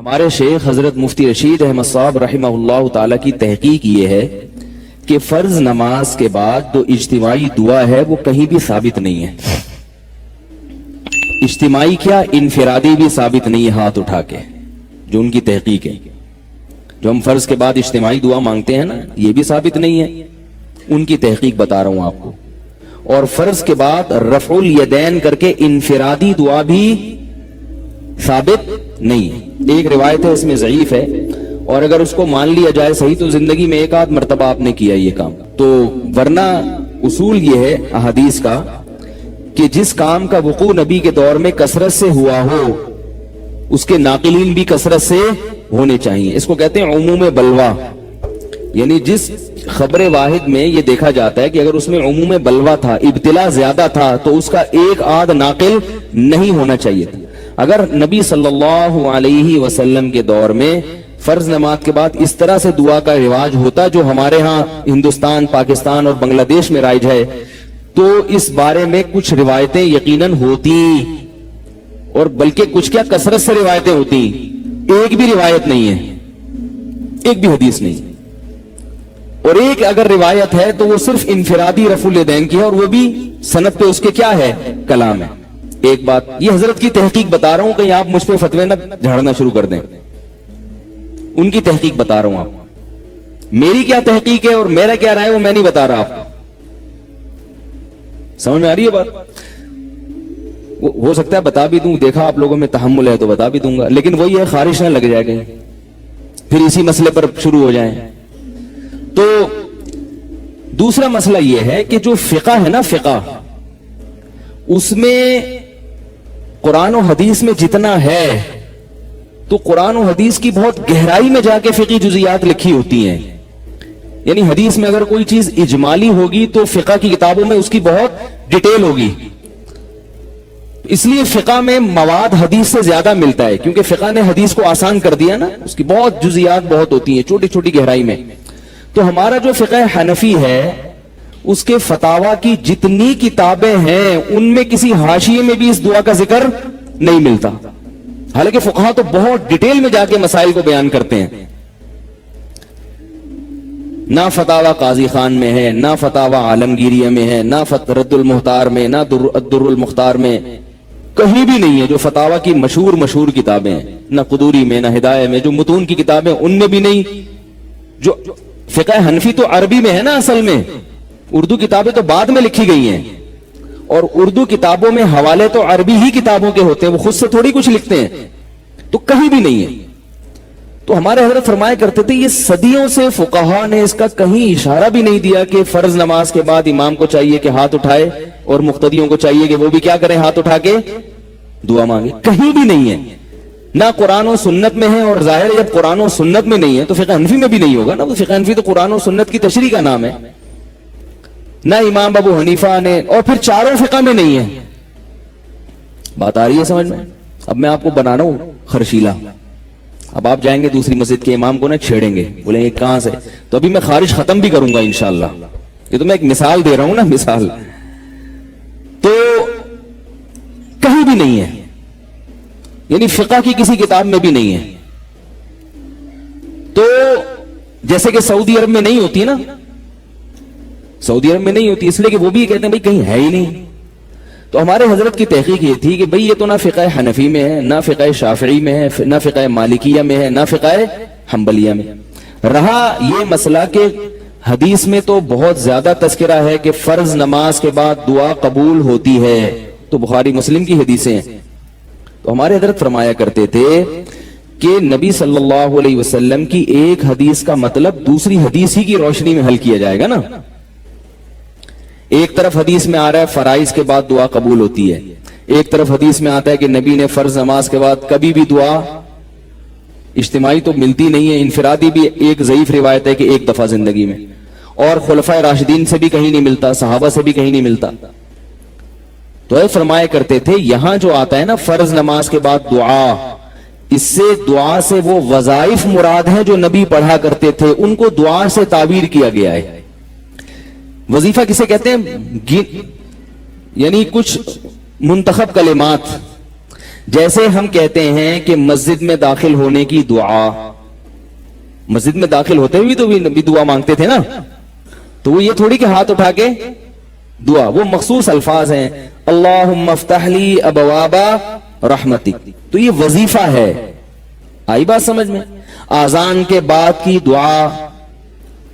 ہمارے شیخ حضرت مفتی رشید احمد صاحب رحمہ اللہ تعالی کی تحقیق یہ ہے کہ فرض نماز کے بعد جو اجتماعی دعا ہے وہ کہیں بھی ثابت نہیں ہے. اجتماعی کیا انفرادی بھی ثابت نہیں ہے ہاتھ اٹھا کے, جو ان کی تحقیق ہے. جو ہم فرض کے بعد اجتماعی دعا مانگتے ہیں نا, یہ بھی ثابت نہیں ہے, ان کی تحقیق بتا رہا ہوں آپ کو. اور فرض کے بعد رفع الیدین کر کے انفرادی دعا بھی ثابت نہیں ہے. ایک روایت ہے اس میں ضعیف ہے, اور اگر اس کو مان لیا جائے صحیح تو زندگی میں ایک آدھ مرتبہ آپ نے کیا یہ کام. تو ورنہ اصول یہ ہے احادیث کا کہ جس کام کا وقوع نبی کے دور میں کثرت سے ہوا ہو اس کے ناقلین بھی کثرت سے ہونے چاہیے. اس کو کہتے ہیں عموم بلوا, یعنی جس خبر واحد میں یہ دیکھا جاتا ہے کہ اگر اس میں عموم بلوا تھا, ابتلا زیادہ تھا, تو اس کا ایک آدھ ناقل نہیں ہونا چاہیے تھا. اگر نبی صلی اللہ علیہ وسلم کے دور میں فرض نماز کے بعد اس طرح سے دعا کا رواج ہوتا جو ہمارے ہاں ہندوستان, پاکستان اور بنگلہ دیش میں رائج ہے, تو اس بارے میں کچھ روایتیں یقیناً ہوتی, اور بلکہ کچھ کیا کثرت سے روایتیں ہوتی. ایک بھی روایت نہیں ہے, ایک بھی حدیث نہیں, اور ایک اگر روایت ہے تو وہ صرف انفرادی رفع الیدین کی ہے, اور وہ بھی سند پہ اس کے کیا ہے, کلام ہے. ایک بات یہ حضرت کی تحقیق بتا رہا ہوں, کہیں آپ مجھ پہ فتوے نہ جھاڑنا شروع کر دیں. ان کی تحقیق بتا رہا ہوں آپ, میری کیا تحقیق ہے اور میرا کیا رائے وہ میں نہیں بتا رہا آپ. سمجھ میں آ رہی ہے بات؟ ہو سکتا ہے بتا بھی دوں, دیکھا آپ لوگوں میں تحمل ہے تو بتا بھی دوں گا, لیکن وہی ہے خارش نہ لگ جائے گا, پھر اسی مسئلے پر شروع ہو جائیں. تو دوسرا مسئلہ یہ ہے کہ جو فقہ ہے نا, فقہ اس میں قرآن و حدیث میں جتنا ہے تو قرآن و حدیث کی بہت گہرائی میں جا کے فقہی جزیات لکھی ہوتی ہیں. یعنی حدیث میں اگر کوئی چیز اجمالی ہوگی تو فقہ کی کتابوں میں اس کی بہت ڈیٹیل ہوگی. اس لیے فقہ میں مواد حدیث سے زیادہ ملتا ہے, کیونکہ فقہ نے حدیث کو آسان کر دیا نا, اس کی بہت جزیات بہت ہوتی ہیں چھوٹی چھوٹی گہرائی میں. تو ہمارا جو فقہ حنفی ہے اس کے فتاوی کی جتنی کتابیں ہیں ان میں کسی حاشیے میں بھی اس دعا کا ذکر نہیں ملتا, حالانکہ فقہا تو بہت ڈیٹیل میں جا کے مسائل کو بیان کرتے ہیں. نہ فتاوی قاضی خان میں ہے, نہ فتاوی عالمگیریہ میں ہے, نہ رد المختار میں, نہ در المختار میں, کہیں بھی نہیں ہے. جو فتاوی کی مشہور کتابیں ہیں, نہ قدوری میں, نہ ہدایہ میں, جو متون کی کتابیں ان میں بھی نہیں. جو فقہ حنفی تو عربی میں ہے نا اصل میں, اردو کتابیں تو بعد میں لکھی گئی ہیں, اور اردو کتابوں میں حوالے تو عربی ہی کتابوں کے ہوتے ہیں, وہ خود سے تھوڑی کچھ لکھتے ہیں, تو کہیں بھی نہیں ہے. تو ہمارے حضرت فرمایا کرتے تھے یہ صدیوں سے فقہا نے اس کا کہیں اشارہ بھی نہیں دیا کہ فرض نماز کے بعد امام کو چاہیے کہ ہاتھ اٹھائے اور مقتدیوں کو چاہیے کہ وہ بھی کیا کریں, ہاتھ اٹھا کے دعا مانگے. کہیں بھی نہیں ہے, نہ قرآن و سنت میں ہے, اور ظاہر ہے جب قرآن و سنت میں نہیں ہے تو فقہ حنفی میں بھی نہیں ہوگا نا. فقہ حنفی تو قرآن و سنت کی تشریح کا نام ہے. نہ امام ابو حنیفہ نے, اور پھر چاروں فقہ میں نہیں ہے. بات آ رہی ہے سمجھ میں؟ اب میں آپ کو بنا رہا ہوں خرشیلا. اب آپ جائیں گے دوسری مسجد کے امام کو نہ چھیڑیں گے, بولیں گے کہاں سے, تو ابھی میں خارج ختم بھی کروں گا انشاءاللہ. یہ تو میں ایک مثال دے رہا ہوں نا, مثال. تو کہیں بھی نہیں ہے, یعنی فقہ کی کسی کتاب میں بھی نہیں ہے. تو جیسے کہ سعودی عرب میں نہیں ہوتی نا, سعودی عرب میں نہیں ہوتی اس لیے کہ وہ بھی کہتے ہیں بھائی کہیں ہے ہی نہیں. تو ہمارے حضرت کی تحقیق یہ تھی کہ بھئی یہ تو نہ فقہ حنفی میں ہے, نہ فقہ شافعی میں ہے, نہ فقہ مالکیہ میں ہے, نہ فقہ حنبلیہ میں. رہا یہ مسئلہ کہ حدیث میں تو بہت زیادہ تذکرہ ہے کہ فرض نماز کے بعد دعا قبول ہوتی ہے, تو بخاری مسلم کی حدیثیں ہیں. تو ہمارے حضرت فرمایا کرتے تھے کہ نبی صلی اللہ علیہ وسلم کی ایک حدیث کا مطلب دوسری حدیث ہی کی روشنی میں حل کیا جائے گا نا. ایک طرف حدیث میں آ رہا ہے فرائض کے بعد دعا قبول ہوتی ہے, ایک طرف حدیث میں آتا ہے کہ نبی نے فرض نماز کے بعد کبھی بھی دعا, اجتماعی تو ملتی نہیں ہے, انفرادی بھی ایک ضعیف روایت ہے کہ ایک دفعہ زندگی میں, اور خلفائے راشدین سے بھی کہیں نہیں ملتا, صحابہ سے بھی کہیں نہیں ملتا. تو اے فرمایا کرتے تھے یہاں جو آتا ہے نا فرض نماز کے بعد دعا, اس سے دعا سے وہ وظائف مراد ہیں جو نبی پڑھا کرتے تھے, ان کو دعا سے تعبیر کیا گیا ہے. وظیفہ کسے کہتے ہیں؟ یعنی کچھ منتخب کلمات جیسے ہم کہتے ہیں کہ مسجد میں داخل ہونے کی دعا، مسجد میں داخل ہوتے ہوئے تو بھی دعا مانگتے تھے نا، تو وہ یہ تھوڑی کہ ہاتھ اٹھا کے دعا، وہ مخصوص الفاظ ہیں، اللہم افتح لی ابواب رحمتک، تو یہ وظیفہ ہے. آئی بات سمجھ میں؟ آذان کے بعد کی دعا،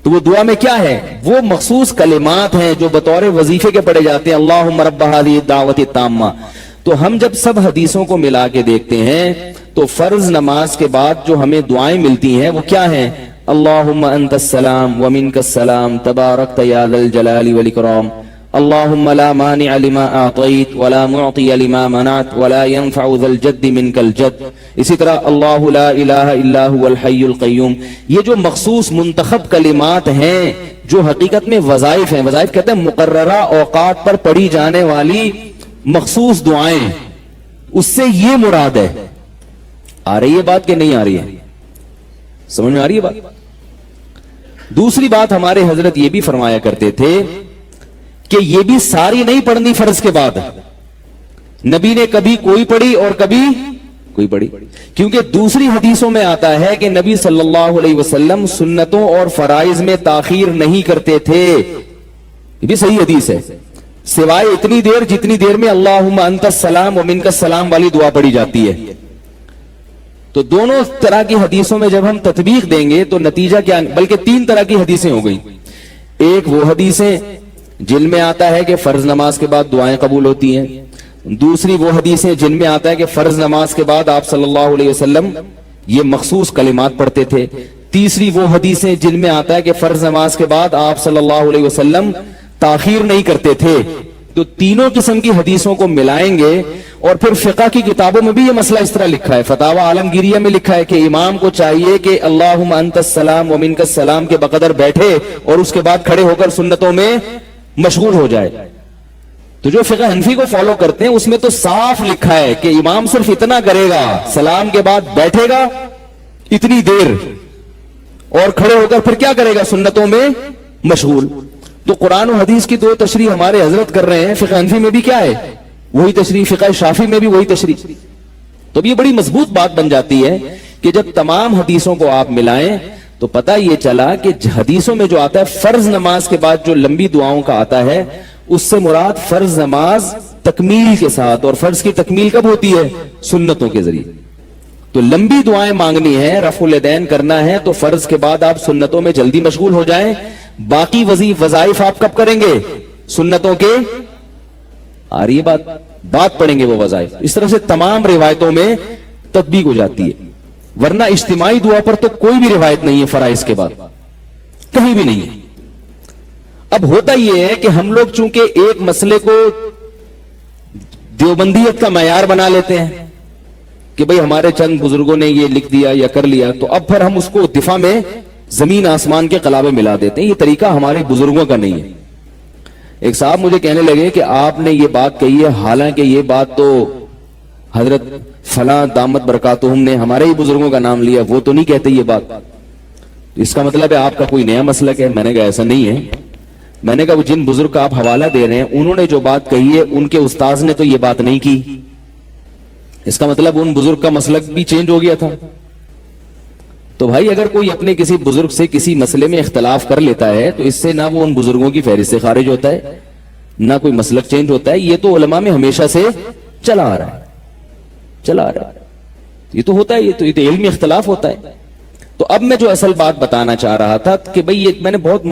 تو وہ دعا میں کیا ہے؟ وہ مخصوص کلمات ہیں جو بطور وظیفے کے پڑھے جاتے ہیں، اللہم رب ہذہ الدعوۃ التامہ. تو ہم جب سب حدیثوں کو ملا کے دیکھتے ہیں تو فرض نماز کے بعد جو ہمیں دعائیں ملتی ہیں وہ کیا ہیں؟ اللہم انت السلام ومنک السلام تبارکت یا ذا الجلال والاکرام، اللہم لا مانع لما اعطیت ولا معطی لما منعت ولا ينفع ذا الجد منک الجد. اسی طرح اللہ لا الہ الا هو الحی القیوم. یہ جو مخصوص منتخب کلمات ہیں جو حقیقت میں وظائف ہیں، وظائف کہتے ہیں مقررہ اوقات پر پڑھی جانے والی مخصوص دعائیں، اس سے یہ مراد ہے. آ رہی ہے بات کہ نہیں آ رہی ہے؟ سمجھ میں آ رہی ہے بات؟ دوسری بات ہمارے حضرت یہ بھی فرمایا کرتے تھے کہ یہ بھی ساری نہیں پڑھنی فرض کے بعد. نبی نے کبھی کوئی پڑھی اور کبھی کوئی پڑھی، کیونکہ دوسری حدیثوں میں آتا ہے کہ نبی صلی اللہ علیہ وسلم سنتوں اور فرائض میں تاخیر نہیں کرتے تھے. یہ بھی صحیح حدیث ہے، سوائے اتنی دیر جتنی دیر میں اللہم انت السلام ومنک السلام والی دعا پڑھی جاتی ہے. تو دونوں طرح کی حدیثوں میں جب ہم تطبیق دیں گے تو نتیجہ کیا، بلکہ تین طرح کی حدیثیں ہو گئی. ایک وہ حدیثیں جن میں آتا ہے کہ فرض نماز کے بعد دعائیں قبول ہوتی ہیں، دوسری وہ حدیثیں جن میں آتا ہے کہ فرض نماز کے بعد آپ صلی اللہ علیہ وسلم یہ مخصوص کلمات پڑھتے تھے، تیسری وہ حدیثیں جن میں آتا ہے کہ فرض نماز کے بعد آپ صلی اللہ علیہ وسلم تاخیر نہیں کرتے تھے. تو تینوں قسم کی حدیثوں کو ملائیں گے. اور پھر فقہ کی کتابوں میں بھی یہ مسئلہ اس طرح لکھا ہے، فتاوی عالمگیریہ میں لکھا ہے کہ امام کو چاہیے کہ اللہم انت السلام ومنک السلام کے بقدر بیٹھے اور اس کے بعد کھڑے ہو کر سنتوں میں مشغول ہو جائے. تو جو فقہ حنفی کو فالو کرتے ہیں اس میں تو صاف لکھا ہے کہ امام صرف اتنا کرے گا، سلام کے بعد بیٹھے گا اتنی دیر اور کھڑے ہو کر پھر کیا کرے گا؟ سنتوں میں مشغول. تو قرآن و حدیث کی دو تشریح ہمارے حضرت کر رہے ہیں، فقہ حنفی میں بھی کیا ہے؟ وہی تشریح، فقہ شافعی میں بھی وہی تشریح. تو یہ بڑی مضبوط بات بن جاتی ہے کہ جب تمام حدیثوں کو آپ ملائیں تو پتہ یہ چلا کہ حدیثوں میں جو آتا ہے فرض نماز کے بعد جو لمبی دعاؤں کا آتا ہے اس سے مراد فرض نماز تکمیل کے ساتھ، اور فرض کی تکمیل کب ہوتی ہے؟ سنتوں کے ذریعے. تو لمبی دعائیں مانگنی ہے، رفع الیدین کرنا ہے تو فرض کے بعد آپ سنتوں میں جلدی مشغول ہو جائیں. باقی وظائف آپ کب کریں گے؟ سنتوں کے. آ رہی ہے بات پڑھیں گے وہ وظائف. اس طرح سے تمام روایتوں میں تطبیق ہو جاتی ہے، ورنہ اجتماعی دعا پر تو کوئی بھی روایت نہیں ہے فرائض کے بعد، کہیں بھی نہیں ہے. اب ہوتا یہ ہے کہ ہم لوگ چونکہ ایک مسئلے کو دیوبندیت کا معیار بنا لیتے ہیں کہ بھئی ہمارے چند بزرگوں نے یہ لکھ دیا یا کر لیا، تو اب پھر ہم اس کو دفاع میں زمین آسمان کے قلابے ملا دیتے ہیں. یہ طریقہ ہمارے بزرگوں کا نہیں ہے. ایک صاحب مجھے کہنے لگے کہ آپ نے یہ بات کہی ہے، حالانکہ یہ بات تو حضرت فلاں دامت برکاتہم نے ہمارے ہی بزرگوں کا نام لیا، وہ تو نہیں کہتے یہ بات. اس کا مطلب ہے آپ کا کوئی نیا مسلک ہے. میں نے کہا ایسا نہیں ہے. میں نے کہا وہ جن بزرگ کا آپ حوالہ دے رہے ہیں انہوں نے جو بات کہی ہے ان کے استاذ نے تو یہ بات نہیں کی. اس کا مطلب ان بزرگ کا مسلک بھی چینج ہو گیا تھا. تو بھائی اگر کوئی اپنے کسی بزرگ سے کسی مسئلے میں اختلاف کر لیتا ہے تو اس سے نہ وہ ان بزرگوں کی فہرست سے خارج ہوتا ہے نہ کوئی مسلک چینج ہوتا ہے. یہ تو علماء میں ہمیشہ سے چلا آ رہا ہے. یہ تو ہوتا ہے، یہ تو علمی اختلاف ہوتا ہے. تو اب میں جو اصل بات بتانا چاہ رہا تھا کہ بھئی یہ میں نے بہت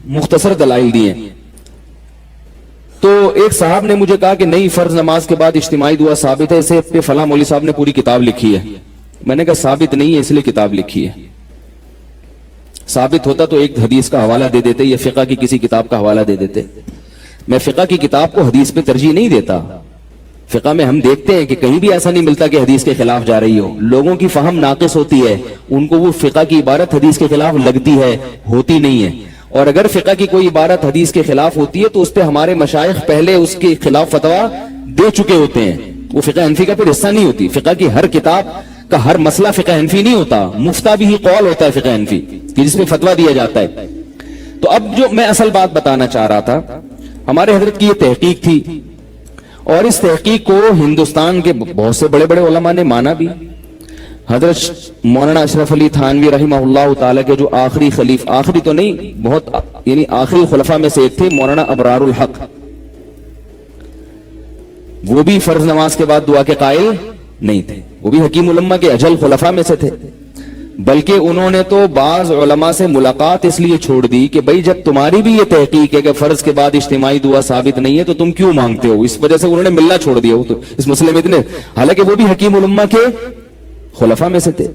مختصر دلائل دیے ہیں. تو ایک صاحب نے مجھے کہا کہ نہیں، فرض نماز کے بعد اجتماعی دعا ثابت ہے، اسے پہ فلاں مولوی صاحب نے پوری کتاب لکھی ہے. میں نے کہا ثابت نہیں ہے اس لیے کتاب لکھی ہے. ثابت ہوتا تو ایک حدیث کا حوالہ دے دیتے یا فقہ کی کسی کتاب کا حوالہ دے دیتے. میں فقہ کی کتاب کو حدیث پہ ترجیح نہیں دیتا. فقہ میں ہم دیکھتے ہیں کہ کہیں بھی ایسا نہیں ملتا کہ حدیث کے خلاف جا رہی ہو. لوگوں کی فہم ناقص ہوتی ہے، ان کو وہ فقہ کی عبارت حدیث کے خلاف لگتی ہے، ہوتی نہیں ہے. اور اگر فقہ کی کوئی عبارت حدیث کے خلاف ہوتی ہے تو اس پہ ہمارے مشائخ پہلے اس کے خلاف فتویٰ دے چکے ہوتے ہیں. وہ فقہ حنفی کا پھر حصہ نہیں ہوتی. فقہ کی ہر کتاب کا ہر مسئلہ فقہ حنفی نہیں ہوتا. مفتہ بھی ہی قول ہوتا ہے فقہ حنفی کہ جس میں فتویٰ دیا جاتا ہے. تو اب جو میں اصل بات بتانا چاہ رہا تھا، ہمارے حضرت کی یہ تحقیق تھی اور اس تحقیق کو ہندوستان کے بہت سے بڑے بڑے علماء نے مانا بھی. حضرت مولانا اشرف علی تھانوی رحمہ اللہ تعالی کے جو آخری خلیفہ، آخری تو نہیں، بہت یعنی آخری خلفاء میں سے ایک تھے مولانا ابرار الحق، وہ بھی فرض نماز کے بعد دعا کے قائل نہیں تھے. وہ بھی حکیم الامہ کے اجل خلفاء میں سے تھے، بلکہ انہوں نے تو بعض علماء سے ملاقات اس لیے چھوڑ دی کہ بھائی جب تمہاری بھی یہ تحقیق ہے کہ فرض کے بعد اجتماعی دعا ثابت نہیں ہے تو تم کیوں مانگتے ہو. اس وجہ سے انہوں نے ملنا چھوڑ دیا تو اس مسئلے میں اتنے، حالانکہ وہ بھی حکیم الامہ کے خلفاء میں سے تھے.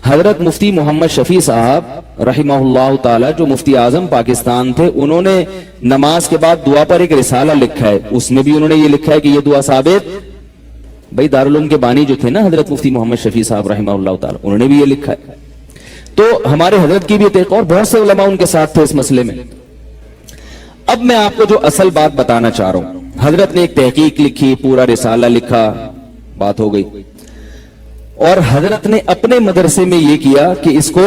حضرت مفتی محمد شفیع صاحب رحمہ اللہ تعالی جو مفتی اعظم پاکستان تھے، انہوں نے نماز کے بعد دعا پر ایک رسالہ لکھا ہے. اس میں بھی انہوں نے یہ لکھا ہے کہ یہ دعا ثابت، بھائی دارالعلوم کے بانی جو تھے نا حضرت مفتی محمد شفیع صاحب رحمہ اللہ تعالی، انہوں نے بھی یہ لکھا ہے. تو ہمارے حضرت کی بھی تحقیق اور بہت سے علماء ان کے ساتھ تھے اس مسئلے میں. اب میں آپ کو جو اصل بات بتانا چاہ رہا ہوں، حضرت نے ایک تحقیق لکھی، پورا رسالہ لکھا، بات ہو گئی، اور حضرت نے اپنے مدرسے میں یہ کیا کہ اس کو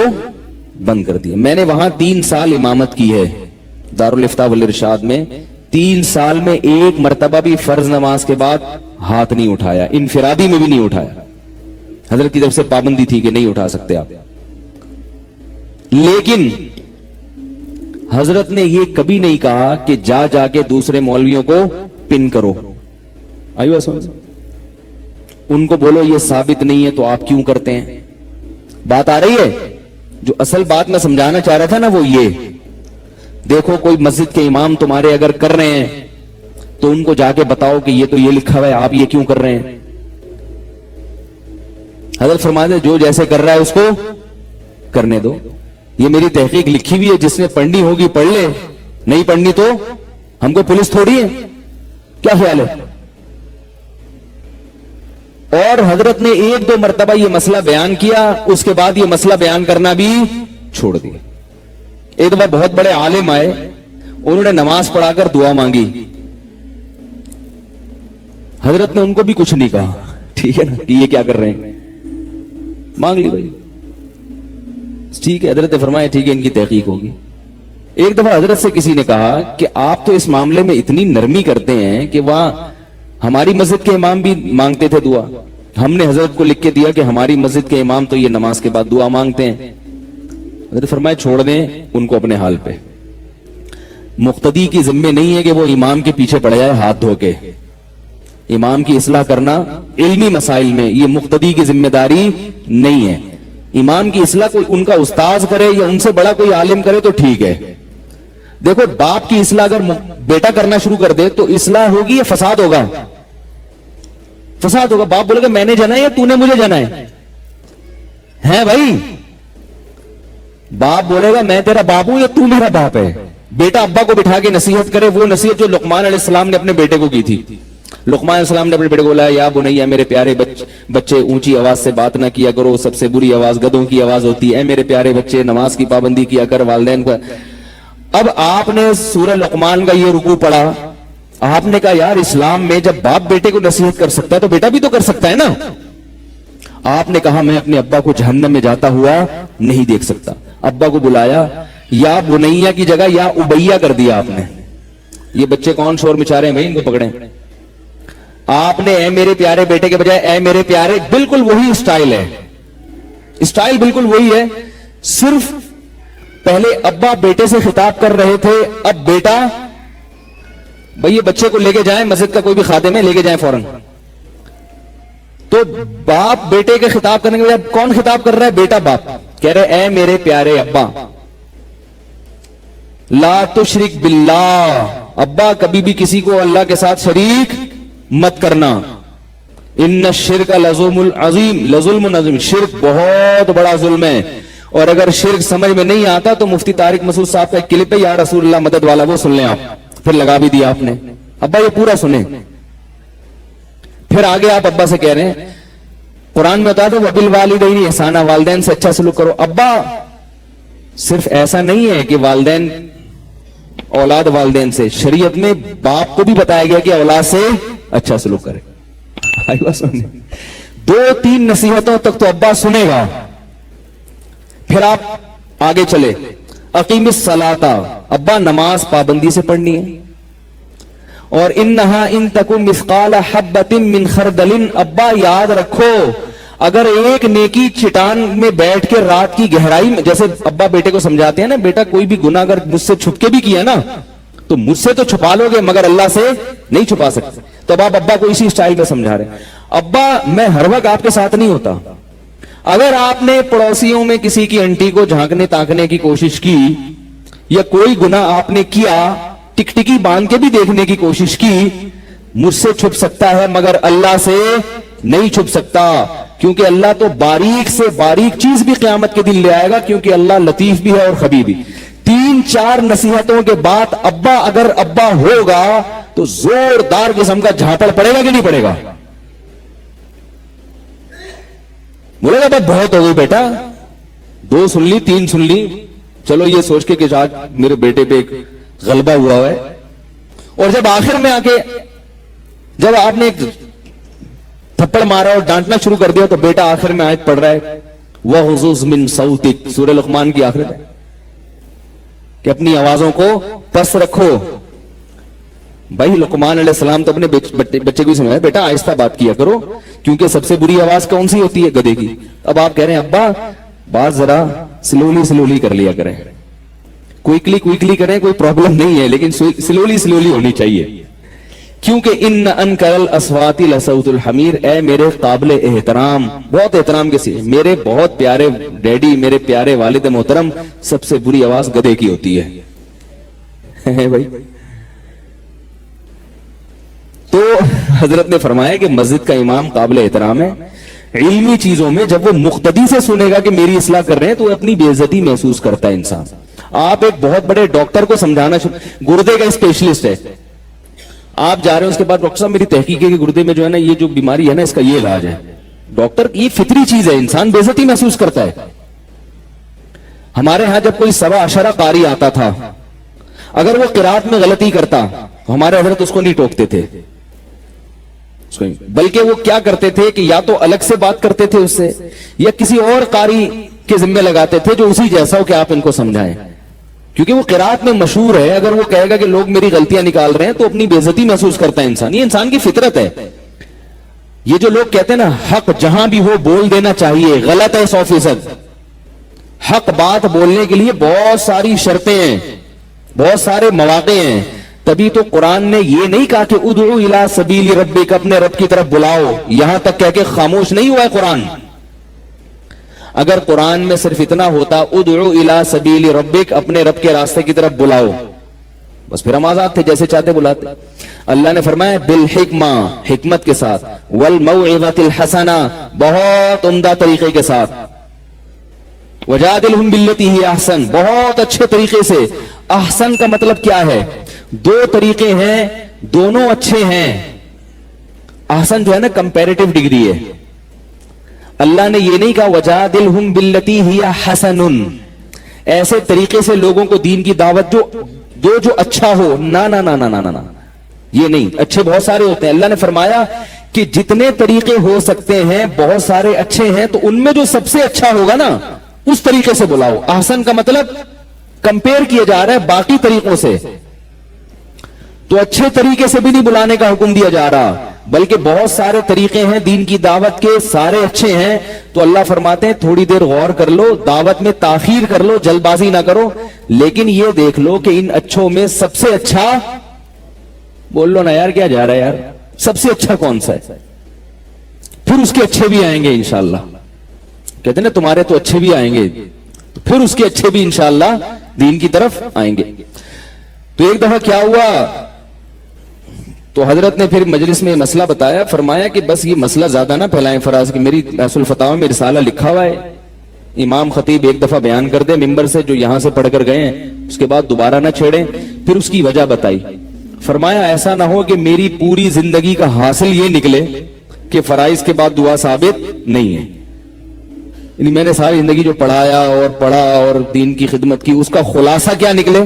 بند کر دیا. میں نے وہاں 3 سال امامت کی ہے دارالافتاء والارشاد میں. 3 سال میں ایک مرتبہ بھی فرض نماز کے بعد ہاتھ نہیں اٹھایا، انفرادی میں بھی نہیں اٹھایا. حضرت کی طرف سے پابندی تھی کہ نہیں اٹھا سکتے آپ. لیکن حضرت نے یہ کبھی نہیں کہا کہ جا جا کے دوسرے مولویوں کو پن کرو، آئیو سمجھ، ان کو بولو یہ ثابت نہیں ہے تو آپ کیوں کرتے ہیں. بات آ رہی ہے؟ جو اصل بات میں سمجھانا چاہ رہا تھا نا وہ یہ، دیکھو کوئی مسجد کے امام تمہارے اگر کر رہے ہیں تو ان کو جا کے بتاؤ کہ یہ تو یہ لکھا ہوا ہے، آپ یہ کیوں کر رہے ہیں. حضرت فرماتے ہیں جو جیسے کر رہا ہے اس کو کرنے دو. یہ میری تحقیق لکھی ہوئی ہے، جس نے پڑھنی ہوگی پڑھ لے، نہیں پڑھنی تو ہم کو پولیس تھوڑی ہے. کیا خیال ہے؟ اور حضرت نے 1-2 مرتبہ یہ مسئلہ بیان کیا، اس کے بعد یہ مسئلہ بیان کرنا بھی چھوڑ دیا. ایک دفعہ بہت بڑے عالم آئے، انہوں نے نماز پڑھا کر دعا مانگی. حضرت نے ان کو بھی کچھ نہیں کہا، ٹھیک ہے نا کہ یہ کیا کر رہے ہیں، مانگ لی بھائی، ٹھیک ہے. حضرت نے فرمایا ٹھیک ہے ان کی تحقیق ہوگی. ایک دفعہ حضرت سے کسی نے کہا کہ آپ تو اس معاملے میں اتنی نرمی کرتے ہیں کہ وہاں ہماری مسجد کے امام بھی مانگتے تھے دعا، ہم نے حضرت کو لکھ کے دیا کہ ہماری مسجد کے امام تو یہ نماز کے بعد دعا مانگتے ہیں. حضرت فرمایا چھوڑ دیں ان کو اپنے حال پہ. مقتدی کی ذمہ نہیں ہے کہ وہ امام کے پیچھے پڑ جائے ہاتھ دھو کے. امام کی اصلاح کرنا علمی مسائل میں یہ مقتدی کی ذمہ داری نہیں ہے. امام کی اصلاح کوئی ان کا استاذ کرے یا ان سے بڑا کوئی عالم کرے تو ٹھیک ہے. دیکھو باپ کی اصلاح اگر بیٹا کرنا شروع کر دے تو اصلاح ہوگی یا فساد ہوگا؟ فساد ہوگا. باپ بولے گا میں نے جانا ہے یا تو نے مجھے جانا ہے بھائی؟ باپ بولے گا میں تیرا باپ ہوں یا تو میرا باپ ہے. بیٹا ابا کو بٹھا کے نصیحت کرے، وہ نصیحت جو لقمان علیہ السلام نے اپنے بیٹے کو کی تھی. لقمان علیہ السلام نے اپنے بیٹے کو بولا یا بنیا میرے پیارے بچے اونچی آواز سے بات نہ کیا کرو، سب سے بری آواز گدھوں کی آواز ہوتی ہے. میرے پیارے بچے نماز کی پابندی کیا کر، والدین کو. اب آپ نے سورہ لقمان کا یہ رکوع پڑھا، آپ نے کہا یار اسلام میں جب باپ بیٹے کو نصیحت کر سکتا ہے تو بیٹا بھی تو کر سکتا ہے نا. آپ نے کہا میں اپنے ابا کو جہنم میں جاتا ہوا نہیں دیکھ سکتا. ابا کو بلایا، یا بنیا کی جگہ یا ابیا کر دیا آپ نے. یہ بچے کون شور مچا رہے ہیں بھائی، ان کو پکڑیں. آپ نے اے میرے پیارے بیٹے کے بجائے اے میرے پیارے، بالکل وہی اسٹائل ہے، اسٹائل بالکل وہی ہے. صرف پہلے ابا بیٹے سے خطاب کر رہے تھے، اب بیٹا بھائی یہ بچے کو لے کے جائیں، مسجد کا کوئی بھی خادم ہے لے کے جائیں فوراً. تو باپ بیٹے کے خطاب کرنے کے بعد کون خطاب کر رہا ہے؟ بیٹا باپ. کہہ رہے اے میرے پیارے ابا لا تشرک باللہ، ابا کبھی بھی کسی کو اللہ کے ساتھ شریک مت کرنا. ان الشرک لظلم عظیم، لظلم عظیم، شرک بہت بڑا ظلم ہے. اور اگر شرک سمجھ میں نہیں آتا تو مفتی طارق مسعود صاحب کا ایک کلپ ہے یا رسول اللہ مدد والا، وہ سن لیں آپ. پھر لگا بھی دیا آپ نے. ابا یہ پورا سنیں. پھر آگے آپ ابا سے کہہ رہے ہیں قرآن میں بتا دو وبالوالدین احسانا، والدین سے اچھا سلوک کرو. ابا صرف ایسا نہیں ہے کہ والدین اولاد والدین سے، شریعت میں باپ کو بھی بتایا گیا کہ اولاد سے اچھا سلوک کرے. 2-3 نصیحتوں تک تو ابا سنے گا. پھر آپ آگے چلے اقیم الصلاۃ، ابا نماز پابندی سے پڑھنی ہے. اور انہا ان تکم مثقال حبۃ من خردل، ابا یاد رکھو اگر ایک نیکی چٹان میں بیٹھ کے رات کی گہرائی میں، جیسے ابا بیٹے کو سمجھاتے ہیں نا، بیٹا کوئی بھی گناہ اگر مجھ سے چھپ کے بھی کیا نا تو مجھ سے تو چھپا لو گے مگر اللہ سے نہیں چھپا سکتے. تو اب آپ ابا کو اسی سٹائل میں سمجھا رہے ہیں. ابا میں ہر وقت آپ کے ساتھ نہیں ہوتا. اگر آپ نے پڑوسیوں میں کسی کی انٹی کو جھانکنے تاکنے کی کوشش کی یا کوئی گناہ آپ نے کیا ٹکٹکی باندھ کے بھی دیکھنے کی کوشش کی، مجھ سے چھپ سکتا ہے مگر اللہ سے نہیں چھپ سکتا، کیونکہ اللہ تو باریک سے باریک چیز بھی قیامت کے دن لے آئے گا، کیونکہ اللہ لطیف بھی ہے اور خبیر بھی. 3-4 نصیحتوں کے بعد ابا اگر ابا ہوگا تو زوردار قسم کا جھاپڑ پڑے گا کہ نہیں پڑے گا؟ بولے گا بہت ہو گئی بیٹا، 2 سن لی 3 سن لی، چلو یہ سوچ کے کہ آج میرے بیٹے پہ ایک غلبہ ہوا ہے. اور جب آخر میں آ کے جب آپ نے ایک تھپڑ مارا اور ڈانٹنا شروع کر دیا تو بیٹا آخر میں آیت پڑھ رہا ہے وَغْضُضْ مِن صَوْتِكَ، سورہ لقمان کی آخر ہے کہ اپنی آوازوں کو پس رکھو. بھائی لقمان علیہ السلام تو اپنے بچے کو سمجھایا بیٹا آہستہ بات کیا کرو، کیونکہ سب سے بری آواز کون سی ہوتی ہے؟ گدھے کی. اب آپ کہہ رہے ہیں ابا بات ذرا سلولی کر لیا کریں، کوئکلی کریں، کوئی پرابلم نہیں ہے، لیکن سلولی ہونی چاہیے، کیونکہ ان انکر الاصوات لصوت الحمیر. اے میرے قابل احترام، بہت احترام کے ساتھ، میرے بہت پیارے ڈیڈی، میرے پیارے والد محترم، سب سے بری آواز گدھے کی ہوتی ہے بھائی. تو حضرت نے فرمایا کہ مسجد کا امام قابل احترام ہے. علمی چیزوں میں جب وہ مقتدی سے سنے گا کہ میری اصلاح کر رہے ہیں تو اپنی بے عزتی محسوس کرتا ہے انسان. آپ ایک بہت بڑے ڈاکٹر کو سمجھانا گردے کا اسپیشلسٹ ہے، آپ جا رہے ہیں اس کے بعد ڈاکٹر صاحب میری تحقیق ہے کہ گردے میں جو ہے نا یہ جو بیماری ہے نا اس کا یہ علاج ہے. ڈاکٹر یہ فطری چیز ہے، انسان بے عزتی محسوس کرتا ہے. ہمارے ہاں جب کوئی 17 قاری آتا تھا اگر وہ قرات میں غلطی کرتا ہمارے حضرت اس کو نہیں ٹوکتے تھے، بلکہ وہ کیا کرتے تھے کہ یا تو الگ سے بات کرتے تھے اس سے یا کسی اور قاری کے ذمہ لگاتے تھے جو اسی جیسا ہو کہ آپ ان کو سمجھائیں، کیونکہ وہ قرات میں مشہور ہے. اگر وہ کہے گا کہ لوگ میری غلطیاں نکال رہے ہیں تو اپنی بے عزتی محسوس کرتا ہے انسان. یہ انسان کی فطرت ہے. یہ جو لوگ کہتے ہیں نا حق جہاں بھی ہو بول دینا چاہیے، غلط ہے 100%. حق بات بولنے کے لیے بہت ساری شرطیں ہیں، بہت سارے مواقع ہیں. تبھی تو قرآن نے یہ نہیں کہا کہ ادعو الی سبیل ربک، اپنے رب کی طرف بلاؤ، یہاں تک کہہ کے خاموش نہیں ہوا ہے قرآن. اگر قرآن میں صرف اتنا ہوتا ادعو الی سبیل ربک، اپنے رب کے راستے کی طرف بلاؤ، بس پھر ہم آزاد تھے جیسے چاہتے بلاتے. اللہ نے فرمایا بالحکمہ، حکمت کے ساتھ، والموعظۃ الحسنہ، بہت عمدہ طریقے کے ساتھ، وجادلہم باللتی ہی احسن، بہت اچھے طریقے سے. احسن کا مطلب کیا ہے؟ 2 طریقے ہیں، دونوں اچھے ہیں. احسن جو ہے نا کمپیریٹیو ڈگری ہے. اللہ نے یہ نہیں کہا وجادلہم باللتی ہی احسن، ایسے طریقے سے لوگوں کو دین کی دعوت جو اچھا ہو، نا نا نا نا نا نا، یہ نہیں. اچھے بہت سارے ہوتے ہیں. اللہ نے فرمایا کہ جتنے طریقے ہو سکتے ہیں بہت سارے اچھے ہیں، تو ان میں جو سب سے اچھا ہوگا نا اس طریقے سے بلاؤ. احسن کا مطلب کمپیئر کیا جا رہا ہے باقی طریقوں سے، تو اچھے طریقے سے بھی نہیں بلانے کا حکم دیا جا رہا، بلکہ بہت سارے طریقے ہیں دین کی دعوت کے، سارے اچھے ہیں. تو اللہ فرماتے ہیں تھوڑی دیر غور کر لو، دعوت میں تاخیر کر لو، جلد بازی نہ کرو، لیکن یہ دیکھ لو کہ ان اچھوں میں سب سے اچھا، بول لو نا یار کیا جا رہا ہے یار، سب سے اچھا کون سا ہے؟ پھر اس کے اچھے بھی آئیں گے انشاءاللہ. کہتے ہیں نا تمہارے تو اچھے بھی آئیں گے، پھر اس کے اچھے بھی انشاءاللہ دین کی طرف آئیں گے. تو ایک دفعہ کیا ہوا، تو حضرت نے پھر مجلس میں مسئلہ بتایا، فرمایا کہ بس یہ مسئلہ زیادہ نہ پھیلائیں فراز، کہ میری اصل فتاوی میں رسالہ لکھا ہوا ہے، امام خطیب ایک دفعہ بیان کر دے ممبر سے جو یہاں سے پڑھ کر گئے ہیں، اس کے بعد دوبارہ نہ چھیڑیں. پھر اس کی وجہ بتائی. فرمایا ایسا نہ ہو کہ میری پوری زندگی کا حاصل یہ نکلے کہ فرائض کے بعد دعا ثابت نہیں ہے. یعنی میں نے ساری زندگی جو پڑھایا اور دین کی خدمت کی، اس کا خلاصہ کیا نکلے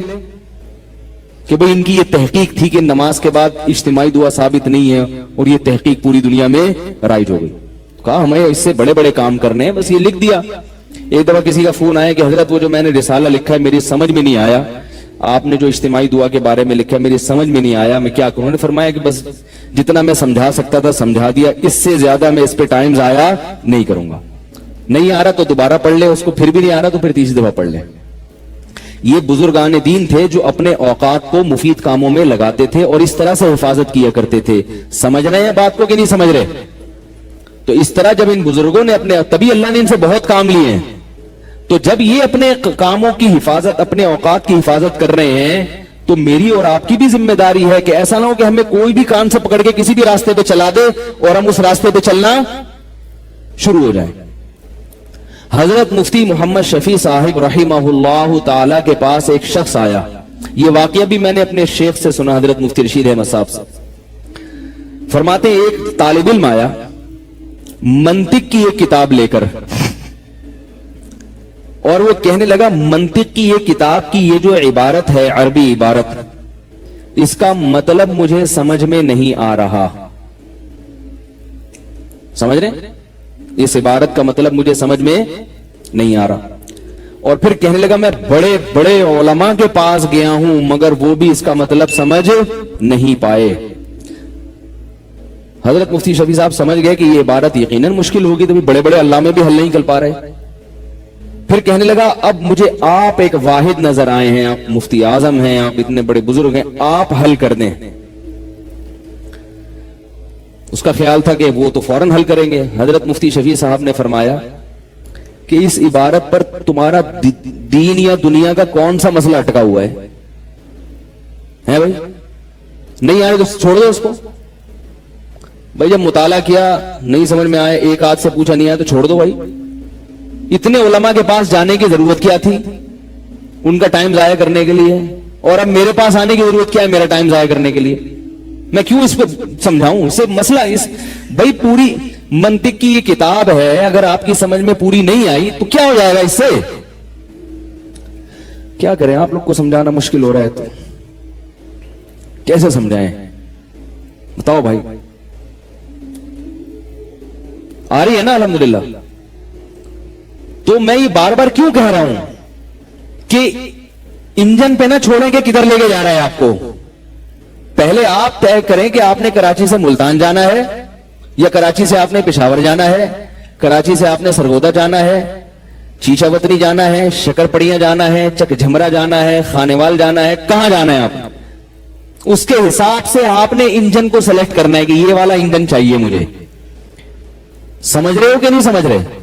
کہ بھئی ان کی یہ تحقیق تھی کہ نماز کے بعد اجتماعی دعا ثابت نہیں ہے، اور یہ تحقیق پوری دنیا میں رائج ہو گئی. کہا ہمیں اس سے بڑے بڑے کام کرنے ہیں، بس یہ لکھ دیا. ایک دفعہ کسی کا فون آیا کہ حضرت وہ جو میں نے رسالہ لکھا ہے میری سمجھ میں نہیں آیا، آپ نے جو اجتماعی دعا کے بارے میں لکھا میری سمجھ میں نہیں آیا، میں کیا کروں؟ انہوں نے فرمایا کہ بس جتنا میں سمجھا سکتا تھا سمجھا دیا، اس سے زیادہ میں اس پہ ٹائم ضائع نہیں کروں گا۔ نہیں آ رہا تو دوبارہ پڑھ لے اس کو، پھر بھی نہیں آ رہا تو پھر تیسری دفعہ پڑھ لے۔ یہ بزرگان دین تھے جو اپنے اوقات کو مفید کاموں میں لگاتے تھے اور اس طرح سے حفاظت کیا کرتے تھے۔ سمجھ رہے ہیں بات کو کہ نہیں سمجھ رہے؟ تو اس طرح جب ان بزرگوں نے اپنے، تبھی اللہ نے ان سے بہت کام لیے ہیں، تو جب یہ اپنے کاموں کی حفاظت، اپنے اوقات کی حفاظت کر رہے ہیں تو میری اور آپ کی بھی ذمہ داری ہے کہ ایسا نہ ہو کہ ہمیں کوئی بھی کان سے پکڑ کے کسی بھی راستے پہ چلا دے اور ہم اس راستے پہ چلنا شروع ہو جائیں۔ حضرت مفتی محمد شفیع صاحب رحمہ اللہ تعالی کے پاس ایک شخص آیا، یہ واقعہ بھی میں نے اپنے شیخ سے سنا، حضرت مفتی رشید احمد صاحب سے۔ فرماتے ہیں ایک طالب علم آیا منطق کی ایک کتاب لے کر، اور وہ کہنے لگا منطق کی یہ کتاب کی یہ جو عبارت ہے، عربی عبارت، اس کا مطلب مجھے سمجھ میں نہیں آ رہا۔ سمجھ رہے؟ اس عبارت کا مطلب مجھے سمجھ میں نہیں آ رہا۔ اور پھر کہنے لگا میں بڑے بڑے علماء کے پاس گیا ہوں مگر وہ بھی اس کا مطلب سمجھ نہیں پائے۔ حضرت مفتی شفیع صاحب سمجھ گئے کہ یہ عبارت یقیناً مشکل ہوگی، تو بڑے بڑے علامے بھی حل نہیں کر پا رہے۔ پھر کہنے لگا اب مجھے آپ ایک واحد نظر آئے ہیں، آپ مفتی اعظم ہیں، آپ اتنے بڑے بزرگ ہیں، آپ حل کر دیں۔ اس کا خیال تھا کہ وہ تو فوراً حل کریں گے۔ حضرت مفتی شفیع صاحب نے فرمایا کہ اس عبارت پر تمہارا دین یا دنیا کا کون سا مسئلہ اٹکا ہوا ہے بھائی؟ نہیں آئے تو چھوڑ دو اس کو بھائی، جب مطالعہ کیا نہیں سمجھ میں آئے، ایک آدھ سے پوچھا نہیں آیا تو چھوڑ دو بھائی۔ اتنے علماء کے پاس جانے کی ضرورت کیا تھی ان کا ٹائم ضائع کرنے کے لیے، اور اب میرے پاس آنے کی ضرورت کیا ہے میرا ٹائم ضائع کرنے کے لیے؟ میں کیوں اس کو سمجھاؤں؟ اس سے مسئلہ بھائی پوری منطق کی یہ کتاب ہے، اگر آپ کی سمجھ میں پوری نہیں آئی تو کیا ہو جائے گا اس سے؟ کیا کریں؟ آپ لوگ کو سمجھانا مشکل ہو رہا ہے تو کیسے سمجھائیں؟ بتاؤ بھائی، آ رہی ہے نا الحمدللہ؟ تو میں یہ بار بار کیوں کہہ رہا ہوں کہ انجن پہ نہ چھوڑیں کہ کدھر لے کے جا رہا ہے آپ کو۔ پہلے آپ طے کریں کہ آپ نے کراچی سے ملتان جانا ہے، یا کراچی سے آپ نے پشاور جانا ہے، کراچی سے آپ نے سرگودا جانا ہے، چیچا وطنی جانا ہے، شکر پڑیاں جانا ہے، چک جھمرا جانا ہے، خانیوال جانا ہے، کہاں جانا ہے آپ؟ اس کے حساب سے آپ نے انجن کو سلیکٹ کرنا ہے کہ یہ والا انجن چاہیے مجھے۔ سمجھ رہے ہو کہ نہیں سمجھ رہے؟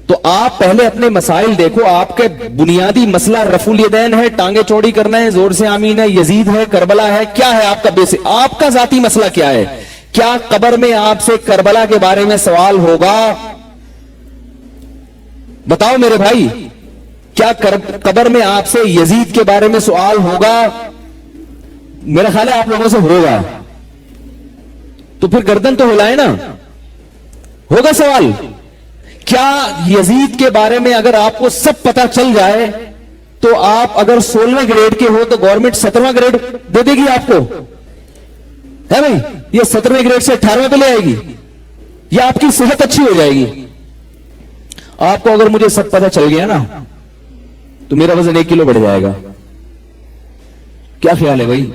تو آپ پہلے اپنے مسائل دیکھو، آپ کے بنیادی مسئلہ رفع الیدین ہے، ٹانگیں چوڑی کرنا ہے، زور سے آمین ہے، یزید ہے، کربلا ہے، کیا ہے آپ کا بیسک؟ آپ کا ذاتی مسئلہ کیا ہے؟ کیا قبر میں آپ سے کربلا کے بارے میں سوال ہوگا؟ بتاؤ میرے بھائی، کیا قبر میں آپ سے یزید کے بارے میں سوال ہوگا؟ میرا خیال ہے آپ لوگوں سے ہوگا، تو پھر گردن تو ہلائے نا، ہوگا سوال۔ کیا یزید کے بارے میں اگر آپ کو سب پتا چل جائے تو آپ اگر 16ویں گریڈ کے ہو تو گورنمنٹ 17واں گریڈ دے دے گی آپ کو؟ ہے بھائی، یہ 17ویں گریڈ سے 18ویں پہ لے آئے گی، یا آپ کی صحت اچھی ہو جائے گی؟ آپ کو اگر مجھے سب پتا چل گیا نا تو میرا وزن 1 کلو بڑھ جائے گا۔ کیا خیال ہے بھائی؟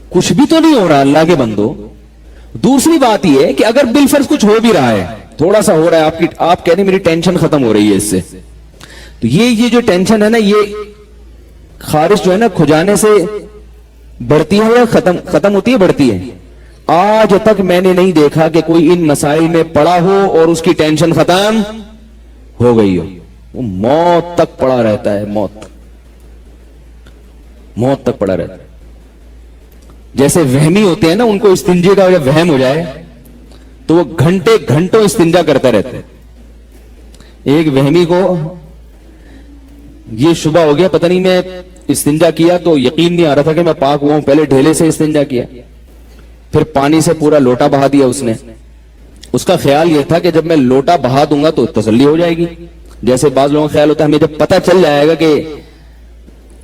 کچھ بھی تو نہیں ہو رہا اللہ کے بندو۔ دوسری بات یہ ہے کہ اگر بالفرض کچھ ہو بھی رہا ہے، تھوڑا سا ہو رہا ہے، آپ کہہ رہے میری ٹینشن ختم ہو رہی ہے اس سے، تو یہ جو ٹینشن ہے نا، یہ خارش جو ہے نا کھجانے سے بڑھتی ہے یا ختم ہوتی ہے؟ بڑھتی ہے۔ آج تک میں نے نہیں دیکھا کہ کوئی ان مسائل میں پڑا ہو اور اس کی ٹینشن ختم ہو گئی ہو۔ وہ موت تک پڑا رہتا ہے، موت تک پڑا رہتا ہے۔ جیسے وہمی ہوتے ہیں نا، ان کو استنجے کا جب وہم ہو جائے تو وہ گھنٹے گھنٹوں استنجا کرتا رہتا ہے۔ ایک وہمی کو یہ شبہ ہو گیا، پتہ نہیں میں استنجا کیا تو یقین نہیں آ رہا تھا کہ میں پاک ہوا ہوں، پہلے ڈھیلے سے استنجا کیا، پھر پانی سے پورا لوٹا بہا دیا اس نے۔ اس کا خیال یہ تھا کہ جب میں لوٹا بہا دوں گا تو تسلی ہو جائے گی، جیسے بعض لوگوں کا خیال ہوتا ہے ہمیں جب پتہ چل جائے گا کہ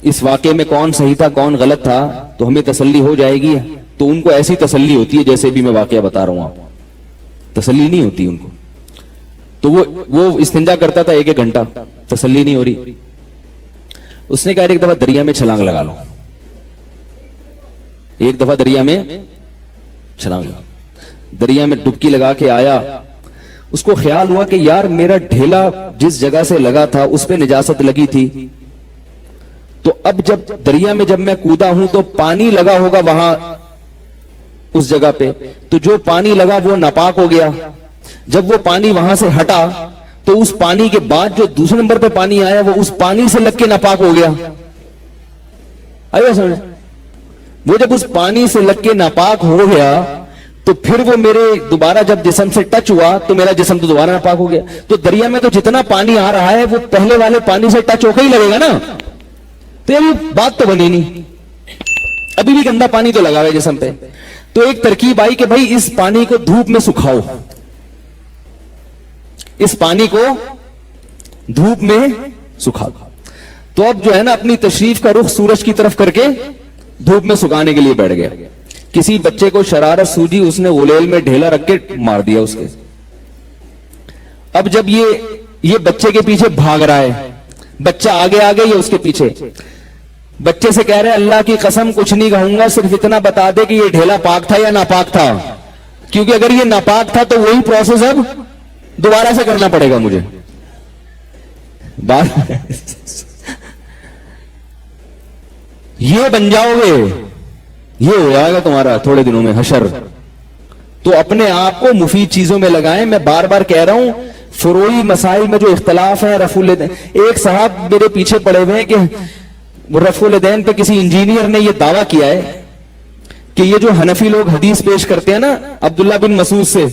اس واقعے میں کون صحیح تھا کون غلط تھا تو ہمیں تسلی ہو جائے گی، تو ان کو ایسی تسلی ہوتی ہے جیسے بھی میں واقعہ بتا رہا ہوں، آپ تسلی نہیں ہوتی ان کو۔ تو وہ استنجا کرتا تھا 1-1 گھنٹہ، تسلی نہیں ہو رہی۔ اس نے کہا ایک دفعہ دریا میں چھلانگ لگا لو، ایک دفعہ دریا میں چھلانگ لگا، دریا میں ڈبکی لگا کے آیا، اس کو خیال ہوا کہ یار میرا ڈھیلا جس جگہ سے لگا تھا اس پہ نجاست لگی تھی، تو اب جب دریا میں جب میں کودا ہوں تو پانی لگا ہوگا وہاں اس جگہ پہ، تو جو پانی لگا وہ ناپاک ہو گیا، جب وہ پانی وہاں سے ہٹا تو اس پانی کے بعد جو دوسرے نمبر پہ پانی آیا وہ اس پانی سے لگ کے ناپاک ہو گیا. آئیے سمجھ، وہ جب اس پانی سے لگ کے ناپاک ہو گیا تو پھر وہ میرے دوبارہ جب جسم سے ٹچ ہوا تو میرا جسم تو دوبارہ ناپاک ہو گیا. تو دریا میں تو جتنا پانی آ رہا ہے وہ پہلے والے پانی سے ٹچ ہو کے ہی لگے گا نا، تو یہ بات تو بنی نہیں، ابھی بھی گندا پانی تو لگا ہوا ہے جسم پہ. تو ایک ترکیب آئی کہ بھائی اس پانی کو دھوپ میں سکھاؤ، اس پانی کو دھوپ میں سکھاؤ. تو اب جو ہے نا اپنی تشریف کا رخ سورج کی طرف کر کے دھوپ میں سکھانے کے لیے بیٹھ گیا. کسی بچے کو شرارت سوجی، اس نے ولیل میں ڈھیلا رکھ کے مار دیا اس کے. اب جب یہ بچے کے پیچھے بھاگ رہا ہے، بچہ آگے آگے یہ اس کے پیچھے، بچے سے کہہ رہے اللہ کی قسم کچھ نہیں کہوں گا، صرف اتنا بتا دے کہ یہ ڈھیلا پاک تھا یا ناپاک تھا، کیونکہ اگر یہ ناپاک تھا تو وہی پروسیس اب دوبارہ سے کرنا پڑے گا مجھے. یہ بن جاؤ گے، یہ ہو جائے گا تمہارا تھوڑے دنوں میں حشر. تو اپنے آپ کو مفید چیزوں میں لگائیں. میں بار بار کہہ رہا ہوں فروعی مسائل میں جو اختلاف ہے، رفع الیدین، ایک صاحب میرے پیچھے پڑے ہوئے ہیں کہ رفع الیدین پہ کسی انجینئر نے یہ دعویٰ کیا ہے کہ یہ جو حنفی لوگ حدیث پیش کرتے ہیں نا عبداللہ بن مسعود سے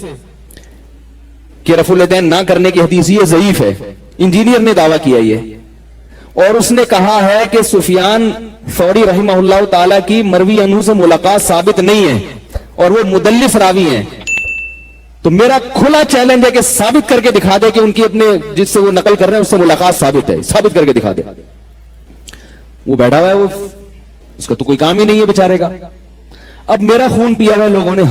کہ رفع الیدین نہ کرنے کی حدیث یہ ضعیف ہے، انجینئر نے دعویٰ کیا یہ، اور اس نے کہا ہے کہ سفیان ثوری رحمہ اللہ تعالی کی مروی عنہ سے ملاقات ثابت نہیں ہے اور وہ مدلس راوی ہیں. تو میرا کھلا چیلنج ہے کہ ثابت کر کے دکھا دے کہ ان کی اپنے جس سے وہ نقل کر رہے ہیں اس سے ملاقات ثابت ہے، ثابت کر کے دکھا دے. وہ بیٹھا ہوا ہے، وہ اس کا تو کوئی کام ہی نہیں ہے بیچارے کا. اب میرا خون پیا ہوا ہے لوگوں نے،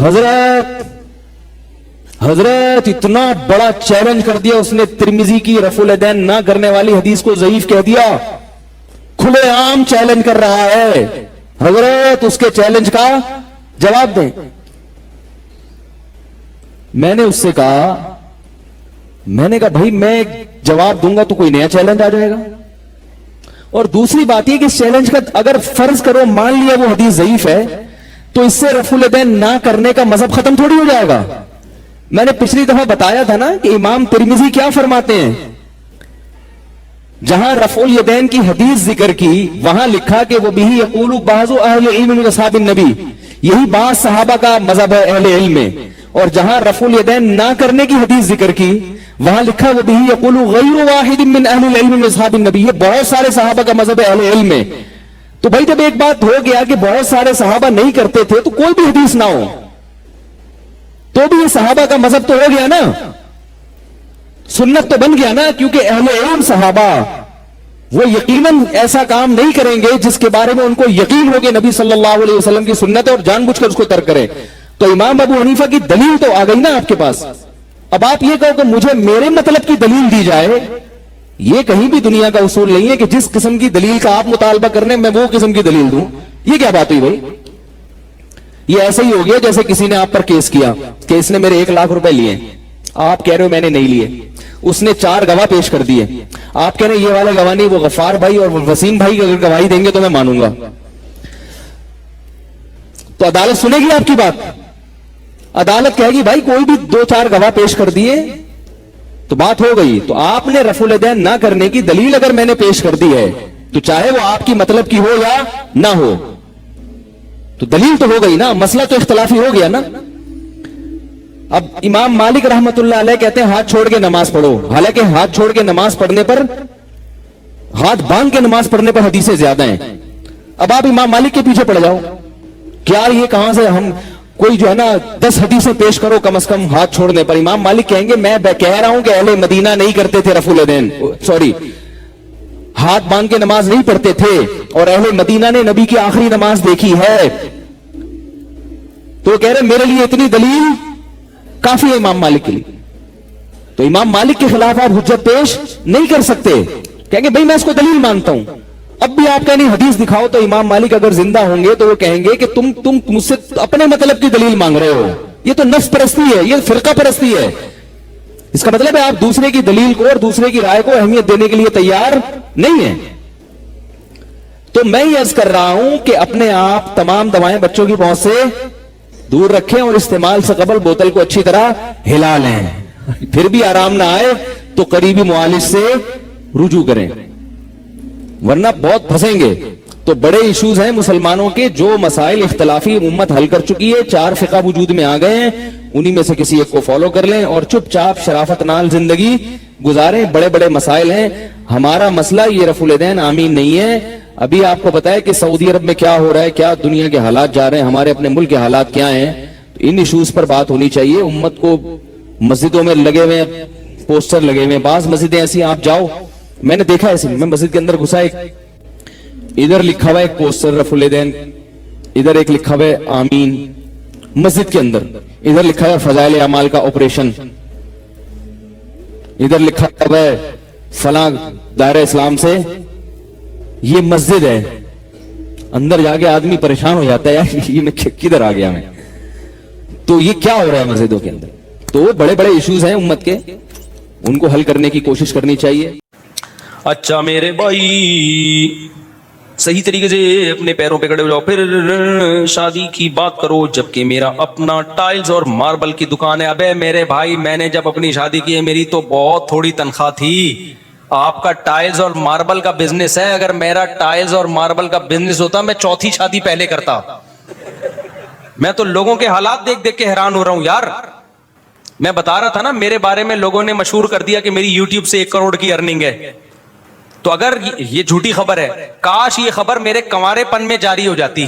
حضرت اتنا بڑا چیلنج کر دیا اس نے، ترمذی کی رفع الیدین نہ کرنے والی حدیث کو ضعیف کہہ دیا، کھلے عام چیلنج کر رہا ہے. حضرت اس کے چیلنج کا جواب دیں. میں نے اس سے کہا، میں نے کہا بھائی میں جواب دوں گا تو کوئی نیا چیلنج آ جائے گا. اور دوسری بات یہ کہ اس چیلنج کا اگر فرض کرو مان لیا وہ حدیث ضعیف ہے تو اس سے رفع الیدین نہ کرنے کا مذہب ختم تھوڑی ہو جائے گا. میں نے پچھلی دفعہ بتایا تھا نا کہ امام ترمذی کیا فرماتے ہیں، جہاں رفع الیدین کی حدیث ذکر کی وہاں لکھا کہ وہ بہی یقول بعض اہل علم من اصحاب النبی، یہی بعض صحابہ کا مذہب ہے اہل علم میں. اور جہاں رفع الیدین نہ کرنے کی حدیث ذکر کی وہاں لکھا وہ بہی یقول غیر واحد من اہل العلم من اصحاب النبی، یہ بہت سارے صحابہ کا مذہب ہے اہل علم میں. تو بھائی جب ایک بات ہو گیا کہ بہت سارے صحابہ نہیں کرتے تھے تو کوئی بھی حدیث نہ ہو تو بھی یہ صحابہ کا مذہب تو ہو گیا نا، سنت تو بن گیا نا، کیونکہ اہل علم صحابہ وہ یقیناً ایسا کام نہیں کریں گے جس کے بارے میں ان کو یقین ہو کہ نبی صلی اللہ علیہ وسلم کی سنت ہے اور جان بوجھ کر اس کو ترک کرے. تو امام ابو حنیفہ کی دلیل تو آ گئی نا آپ کے پاس. اب آپ یہ کہو کہ مجھے میرے مطلب کی دلیل دی جائے، یہ کہیں بھی دنیا کا اصول نہیں ہے کہ جس قسم کی دلیل کا آپ مطالبہ کرنے میں وہ قسم کی دلیل دوں. یہ کیا بات ہوئی بھائی؟ یہ ایسا ہی ہو گیا جیسے کسی نے آپ پر کیس کیا کہ اس نے میرے 1 لاکھ روپے لیے، آپ کہہ رہے ہو میں نے نہیں لیے، اس نے 4 گواہ پیش کر دیے، آپ کہہ رہے ہیں یہ والا گواہ نہیں، وہ غفار بھائی اور وسیم بھائی اگر گواہی دیں گے تو میں مانوں گا. تو عدالت سنے گی آپ کی بات؟ عدالت کہے گی بھائی کوئی بھی 2-4 گواہ پیش کر دیے تو بات ہو گئی. تو آپ نے رفع الیدین نہ کرنے کی دلیل اگر میں نے پیش کر دی ہے تو چاہے وہ آپ کی مطلب کی ہو یا نہ ہو تو دلیل تو ہو گئی نا، مسئلہ تو اختلافی ہو گیا نا. اب امام مالک رحمت اللہ علیہ کہتے ہیں ہاتھ چھوڑ کے نماز پڑھو، حالانکہ ہاتھ چھوڑ کے نماز پڑھنے پر، ہاتھ باندھ کے نماز پڑھنے پر حدیثیں زیادہ ہیں. اب آپ امام مالک کے پیچھے پڑ جاؤ کہ یار یہ کہاں سے ہم کوئی جو ہے نا 10 حدیثیں پیش کرو کم از کم ہاتھ چھوڑنے پر. امام مالک کہیں گے میں کہہ رہا ہوں کہ اہل مدینہ نہیں کرتے تھے رفع الیدین، سوری ہاتھ باندھ کے نماز نہیں پڑھتے تھے، اور اہل مدینہ نے نبی کی آخری نماز دیکھی ہے. تو وہ کہہ رہے میرے لیے اتنی دلیل کافی ہے امام مالک کے لیے. تو امام مالک کے خلاف آپ حجت پیش نہیں کر سکتے، کہیں گے بھائی میں اس کو دلیل مانتا ہوں. اب بھی آپ کہیں حدیث دکھاؤ تو امام مالک اگر زندہ ہوں گے تو وہ کہیں گے کہ تم مجھ سے اپنے مطلب کی دلیل مانگ رہے ہو. یہ تو نفس پرستی ہے, یہ فرقہ پرستی ہے. اس کا مطلب ہے آپ دوسرے کی دلیل کو اور دوسرے کی رائے کو اہمیت دینے کے لیے تیار نہیں ہیں. تو میں یہ عرض کر رہا ہوں کہ اپنے آپ تمام دوائیں بچوں کی پہنچ سے دور رکھیں اور استعمال سے قبل بوتل کو اچھی طرح ہلا لیں. پھر بھی آرام نہ آئے تو قریبی معالج سے رجوع کریں, ورنہ بہت پھنسیں گے. تو بڑے ایشوز ہیں مسلمانوں کے, جو مسائل اختلافی امت حل کر چکی ہے, 4 فقہ وجود میں آ گئے ہیں, انہی میں سے کسی ایک کو فالو کر لیں اور چپ چاپ شرافت نال زندگی گزاریں. بڑے بڑے مسائل ہیں. ہمارا مسئلہ یہ رفع الیدین آمین نہیں ہے. ابھی آپ کو پتا ہے کہ سعودی عرب میں کیا ہو رہا ہے, کیا دنیا کے حالات جا رہے ہیں, ہمارے اپنے ملک کے حالات کیا ہیں. ان ایشوز پر بات ہونی چاہیے. امت کو مسجدوں میں لگے ہوئے پوسٹر لگے ہوئے, بعض مسجدیں ایسی آپ جاؤ, میں نے دیکھا ایسے, میں مسجد کے اندر گھسا, ایک ادھر لکھا ہوا ہے ایک پوسٹر رفع الیدین, ادھر ایک لکھا ہوا ہے آمین مسجد کے اندر, ادھر لکھا ہے فضائل اعمال کا آپریشن, ادھر لکھا ہوا ہے فلاں دائرہ اسلام سے. یہ مسجد ہے, اندر جا کے آدمی پریشان ہو جاتا ہے, یار یہ میں کدھر آ گیا میں. تو یہ کیا ہو رہا ہے مسجدوں کے اندر. تو بڑے بڑے ایشوز ہیں امت کے, ان کو حل کرنے کی کوشش کرنی چاہیے. اچھا میرے بھائی, صحیح طریقے سے اپنے پیروں پہ کھڑے ہو جاؤ, پھر شادی کی بات کرو, جبکہ میرا اپنا ٹائلز اور ماربل کی دکان ہے. ابے میرے بھائی, میں نے جب اپنی شادی کی ہے میری تو بہت تھوڑی تنخواہ تھی. آپ کا ٹائلز اور ماربل کا بزنس ہے, اگر میرا ٹائلز اور ماربل کا بزنس ہوتا میں 4تھی شادی پہلے کرتا. میں تو لوگوں کے حالات دیکھ دیکھ کے حیران ہو رہا ہوں یار. میں بتا رہا تھا نا, میرے بارے میں لوگوں نے مشہور کر دیا کہ میری یوٹیوب سے 1 کروڑ کی ارننگ ہے. تو اگر یہ جھوٹی خبر ہے, کاش یہ خبر میرے کنوارے پن میں جاری ہو جاتی,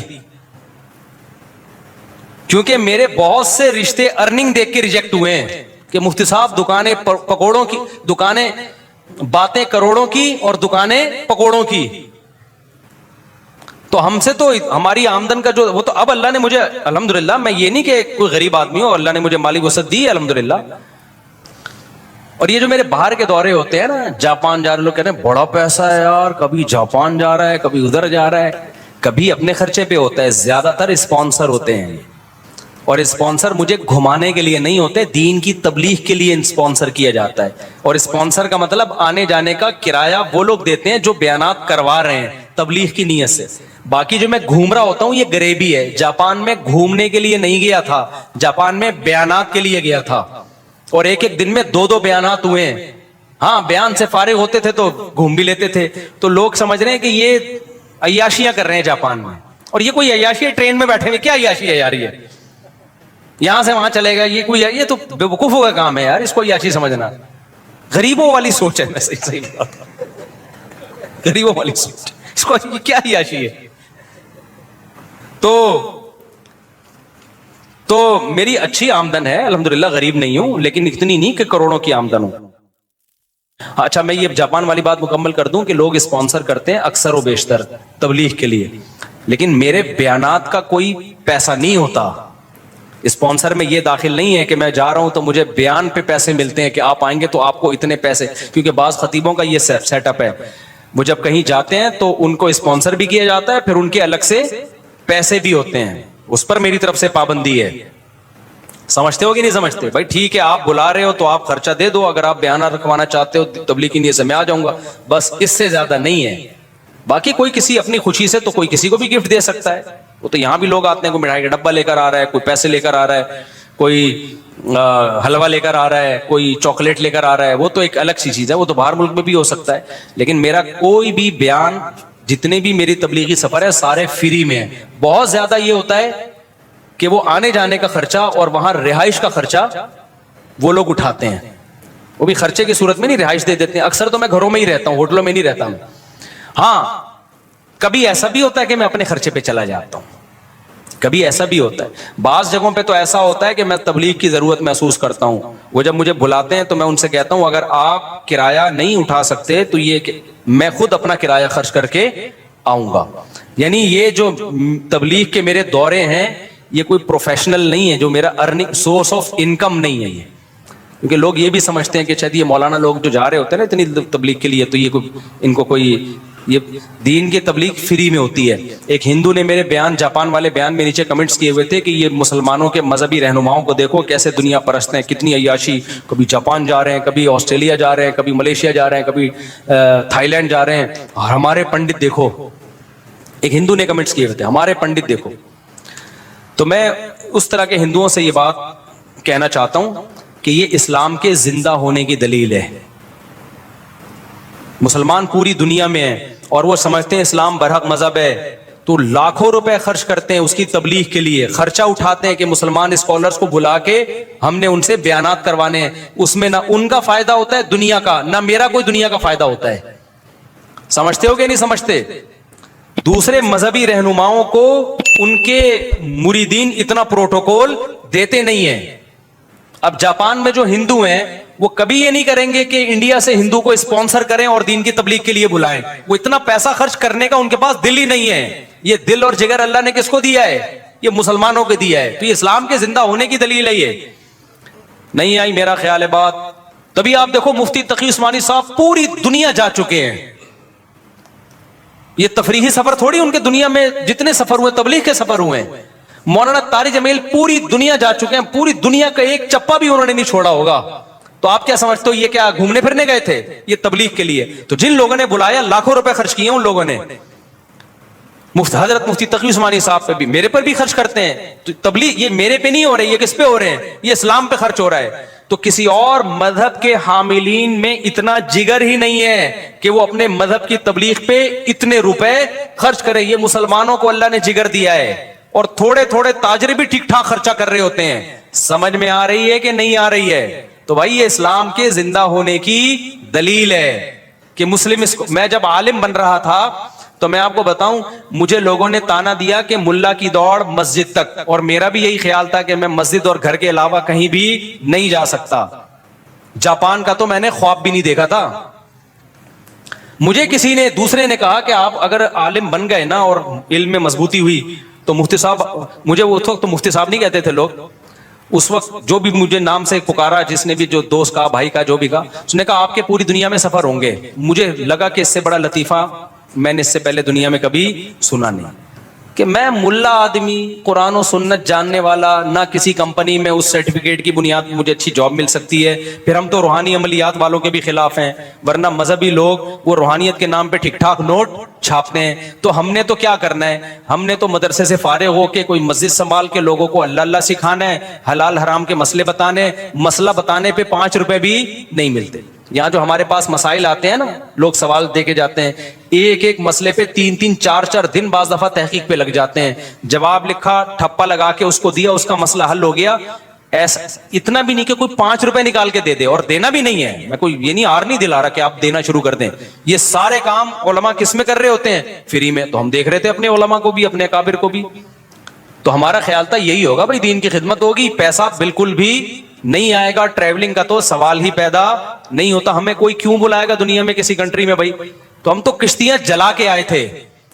کیونکہ میرے بہت سے رشتے ارننگ دیکھ کے ریجیکٹ ہوئے ہیں کہ مفتی صاحب دکانیں پکوڑوں کی, دکانیں باتیں کروڑوں کی اور دکانیں پکوڑوں کی. تو ہم سے تو ہماری آمدن کا جو وہ تو اب اللہ نے مجھے الحمدللہ, میں یہ نہیں کہ کوئی غریب آدمی ہوں, اللہ نے مجھے مالی وسعت دی ہے الحمدللہ. اور یہ جو میرے باہر کے دورے ہوتے ہیں نا, جاپان جا رہے, لوگ کہتے ہیں بڑا پیسہ ہے یار, کبھی جاپان جا رہا ہے, کبھی ادھر جا رہا ہے. کبھی اپنے خرچے پہ ہوتا ہے, زیادہ تر اسپانسر ہوتے ہیں. اور اسپانسر مجھے گھمانے کے لیے نہیں ہوتے, دین کی تبلیغ کے لیے اسپانسر کیا جاتا ہے. اور اسپانسر کا مطلب آنے جانے کا کرایہ وہ لوگ دیتے ہیں جو بیانات کروا رہے ہیں تبلیغ کی نیت سے. باقی جو میں گھوم رہا ہوتا ہوں یہ غریبی ہے. جاپان میں گھومنے کے لیے نہیں گیا تھا, جاپان میں بیانات کے لیے گیا تھا. اور ایک دن میں 2 بیانات ہوئے ہیں. ہاں, بیان سے فارغ ہوتے تھے تو گھوم بھی لیتے تھے. تو لوگ سمجھ رہے ہیں کہ یہ عیاشیاں کر رہے ہیں جاپان میں, اور یہ کوئی عیاشی ہے؟ ٹرین میں بیٹھے ہوئے کیا عیاشی ہے یار, یہ یہاں سے وہاں چلے گا, یہ کوئی, یہ تو بیوقوفوں کا کام ہے یار, اس کو عیاشی سمجھنا. غریبوں والی سوچ ہے, میں صحیح بات, غریبوں والی سوچ, اس کو کیا عیاشی ہے. تو میری اچھی آمدن ہے الحمدللہ, غریب نہیں ہوں, لیکن اتنی نہیں کہ کروڑوں کی آمدن ہو. اچھا میں یہ جاپان والی بات مکمل کر دوں کہ لوگ اسپانسر کرتے ہیں اکثر و بیشتر تبلیغ کے لیے, لیکن میرے بیانات کا کوئی پیسہ نہیں ہوتا. اسپانسر میں یہ داخل نہیں ہے کہ میں جا رہا ہوں تو مجھے بیان پہ پیسے ملتے ہیں کہ آپ آئیں گے تو آپ کو اتنے پیسے, کیونکہ بعض خطیبوں کا یہ سیٹ اپ ہے, وہ جب کہیں جاتے ہیں تو ان کو اسپانسر بھی کیا جاتا ہے, پھر ان کے الگ سے پیسے بھی ہوتے ہیں. اس پر میری طرف سے پابندی ہے. سمجھتے ہو کہ نہیں سمجھتے بھائی؟ ٹھیک ہے, آپ بلا رہے ہو تو آپ خرچہ دے دو, اگر آپ بیانات رکھوانا چاہتے ہو تبلیغ کی نیت سے میں آ جاؤں گا, بس اس سے زیادہ نہیں ہے. باقی کوئی کسی اپنی خوشی سے تو کوئی کسی کو بھی گفٹ دے سکتا ہے. وہ تو یہاں بھی لوگ آتے ہیں, کوئی مٹھائی کا ڈبہ لے کر آ رہا ہے, کوئی پیسے لے کر آ رہا ہے, کوئی حلوہ لے کر آ رہا ہے, کوئی چاکلیٹ لے کر آ رہا ہے, وہ تو ایک الگ سی چیز ہے, وہ تو باہر ملک میں بھی ہو سکتا ہے. لیکن میرا کوئی بھی بیان, جتنے بھی میری تبلیغی سفر ہے سارے فری میں ہیں. بہت زیادہ یہ ہوتا ہے کہ وہ آنے جانے کا خرچہ اور وہاں رہائش کا خرچہ وہ لوگ اٹھاتے ہیں, وہ بھی خرچے کی صورت میں نہیں, رہائش دے دیتے ہیں. اکثر تو میں گھروں میں ہی رہتا ہوں, ہوٹلوں میں نہیں رہتا ہوں. ہاں کبھی ایسا بھی ہوتا ہے کہ میں اپنے خرچے پہ چلا جاتا ہوں, کبھی ایسا بھی ہوتا ہے. بعض جگہوں پہ تو ایسا ہوتا ہے کہ میں تبلیغ کی ضرورت محسوس کرتا ہوں, وہ جب مجھے بلاتے ہیں تو میں ان سے کہتا ہوں اگر آپ کرایہ نہیں اٹھا سکتے تو یہ کہ میں خود اپنا کرایہ خرچ کر کے آؤں گا. یعنی یہ جو تبلیغ کے میرے دورے ہیں یہ کوئی پروفیشنل نہیں ہے, جو میرا ارننگ سورس آف انکم نہیں ہے یہ. کیونکہ لوگ یہ بھی سمجھتے ہیں کہ شاید یہ مولانا لوگ جو جا رہے ہوتے ہیں نا اتنی تبلیغ کے لیے, تو یہ ان کو کوئی یہ دین کی تبلیغ فری میں ہوتی ہے. ایک ہندو نے میرے بیان، جاپان والے بیان میں نیچے کمنٹس کیے ہوئے تھے کہ یہ مسلمانوں کے مذہبی رہنماؤں کو دیکھو کیسے دنیا پرست ہیں، کتنی عیاشی، کبھی جاپان جا رہے ہیں، کبھی آسٹریلیا جا رہے ہیں، کبھی ملیشیا جا رہے ہیں، کبھی تھائی لینڈ جا رہے ہیں، اور ہمارے پنڈت دیکھو. ایک ہندو نے کمنٹس کیے ہوئے تھے ہمارے پنڈت دیکھو. تو میں اس طرح کے ہندوؤں سے یہ بات کہنا چاہتا ہوں کہ یہ اسلام کے زندہ ہونے کی دلیل ہے. مسلمان پوری دنیا میں ہیں اور وہ سمجھتے ہیں اسلام برحق مذہب ہے، تو لاکھوں روپے خرچ کرتے ہیں اس کی تبلیغ کے لیے، خرچہ اٹھاتے ہیں کہ مسلمان اسکالرز کو بلا کے ہم نے ان سے بیانات کروانے ہیں. اس میں نہ ان کا فائدہ ہوتا ہے دنیا کا، نہ میرا کوئی دنیا کا فائدہ ہوتا ہے. سمجھتے ہو کہ نہیں سمجھتے؟ دوسرے مذہبی رہنماؤں کو ان کے مریدین اتنا پروٹوکول دیتے نہیں ہیں. اب جاپان میں جو ہندو ہیں وہ کبھی یہ نہیں کریں گے کہ انڈیا سے ہندو کو اسپانسر کریں اور دین کی تبلیغ کے لیے بلائیں. وہ اتنا پیسہ خرچ کرنے کا ان کے پاس دل ہی نہیں ہے. یہ دل اور جگر اللہ نے کس کو دیا ہے؟ یہ مسلمانوں کو دیا ہے. تو یہ اسلام کے زندہ ہونے کی دلیل ہے. یہ نہیں آئی میرا خیال ہے بات. تبھی آپ دیکھو مفتی تقی عثمانی صاحب پوری دنیا جا چکے ہیں. یہ تفریحی سفر تھوڑی، ان کے دنیا میں جتنے سفر ہوئے تبلیغ کے سفر ہوئے ہیں. مولانا طارق جمیل پوری دنیا جا چکے ہیں، پوری دنیا کا ایک چپا بھی انہوں نے نہیں چھوڑا ہوگا. تو آپ کیا سمجھتے ہو یہ کیا گھومنے پھرنے گئے تھے؟ یہ تبلیغ کے لیے. تو جن لوگوں نے بلایا لاکھوں روپے خرچ کیے ان لوگوں نے. حضرت مفتی تقی عثمانی صاحب پہ بھی، میرے پر بھی خرچ کرتے ہیں. تو تبلیغ یہ میرے پہ نہیں ہو رہی، یہ کس پہ ہو رہے ہیں؟ یہ اسلام پہ خرچ ہو رہا ہے. تو کسی اور مذہب کے حاملین میں اتنا جگر ہی نہیں ہے کہ وہ اپنے مذہب کی تبلیغ پہ اتنے روپے خرچ کرے. یہ مسلمانوں کو اللہ نے جگر دیا ہے اور تھوڑے تھوڑے تاجر بھی ٹھیک ٹھاک خرچہ کر رہے ہوتے ہیں. سمجھ میں آ رہی ہے کہ نہیں آ رہی ہے؟ تو بھائی یہ اسلام کے زندہ ہونے کی دلیل ہے کہ مسلم. میں جب عالم بن رہا تھا تو میں آپ کو بتاؤں مجھے لوگوں نے تانا دیا کہ ملا کی دوڑ مسجد تک، اور میرا بھی یہی خیال تھا کہ میں مسجد اور گھر کے علاوہ کہیں بھی نہیں جا سکتا. جاپان کا تو میں نے خواب بھی نہیں دیکھا تھا. مجھے کسی نے دوسرے نے کہا کہ آپ اگر عالم بن گئے نا اور علم میں مضبوطی ہوئی تو مفتی صاحب، مجھے وہ وقت تو مفتی صاحب نہیں کہتے تھے لوگ، اس وقت جو بھی مجھے نام سے پکارا، جس نے بھی، جو دوست کا، بھائی کا، جو بھی کہا، اس نے کہا آپ کے پوری دنیا میں سفر ہوں گے. مجھے لگا کہ اس سے بڑا لطیفہ میں نے اس سے پہلے دنیا میں کبھی سنا نہیں کہ میں ملا آدمی، قرآن و سنت جاننے والا، نہ کسی کمپنی میں اس سرٹیفکیٹ کی بنیاد مجھے اچھی جاب مل سکتی ہے. پھر ہم تو روحانی عملیات والوں کے بھی خلاف ہیں، ورنہ مذہبی لوگ وہ روحانیت کے نام پہ ٹھیک ٹھاک نوٹ چھاپتے ہیں. تو ہم نے تو کیا کرنا ہے؟ ہم نے تو مدرسے سے فارغ ہو کے کوئی مسجد سنبھال کے لوگوں کو اللہ اللہ سکھانا ہے، حلال حرام کے مسئلے بتانے. مسئلہ بتانے پہ 5 روپے بھی نہیں ملتے. یہاں جو ہمارے پاس مسائل آتے ہیں نا، لوگ سوال دے کے جاتے ہیں، ایک ایک مسئلے پہ 3-3 4-4 دن بعض دفعہ تحقیق پہ لگ جاتے ہیں. جواب لکھا، ٹھپا لگا کے اس کو دیا، اس کا مسئلہ حل ہو گیا. ایسا اتنا بھی نہیں کہ کوئی 5 روپے نکال کے دے دے، اور دینا بھی نہیں ہے. میں کوئی یہ نہیں آر نہیں دلا رہا کہ آپ دینا شروع کر دیں. یہ سارے کام علماء کس میں کر رہے ہوتے ہیں؟ فری میں. تو ہم دیکھ رہے تھے اپنے علماء کو بھی، اپنے اکابر کو بھی. تو ہمارا خیال تھا یہی ہوگا بھائی، دین کی خدمت ہوگی، پیسہ بالکل بھی نہیں آئے گا. ٹریولنگ کا تو سوال ہی پیدا نہیں ہوتا. ہمیں کوئی کیوں بلائے گا دنیا میں کسی کنٹری میں بھائی؟ تو ہم تو کشتیاں جلا کے آئے تھے.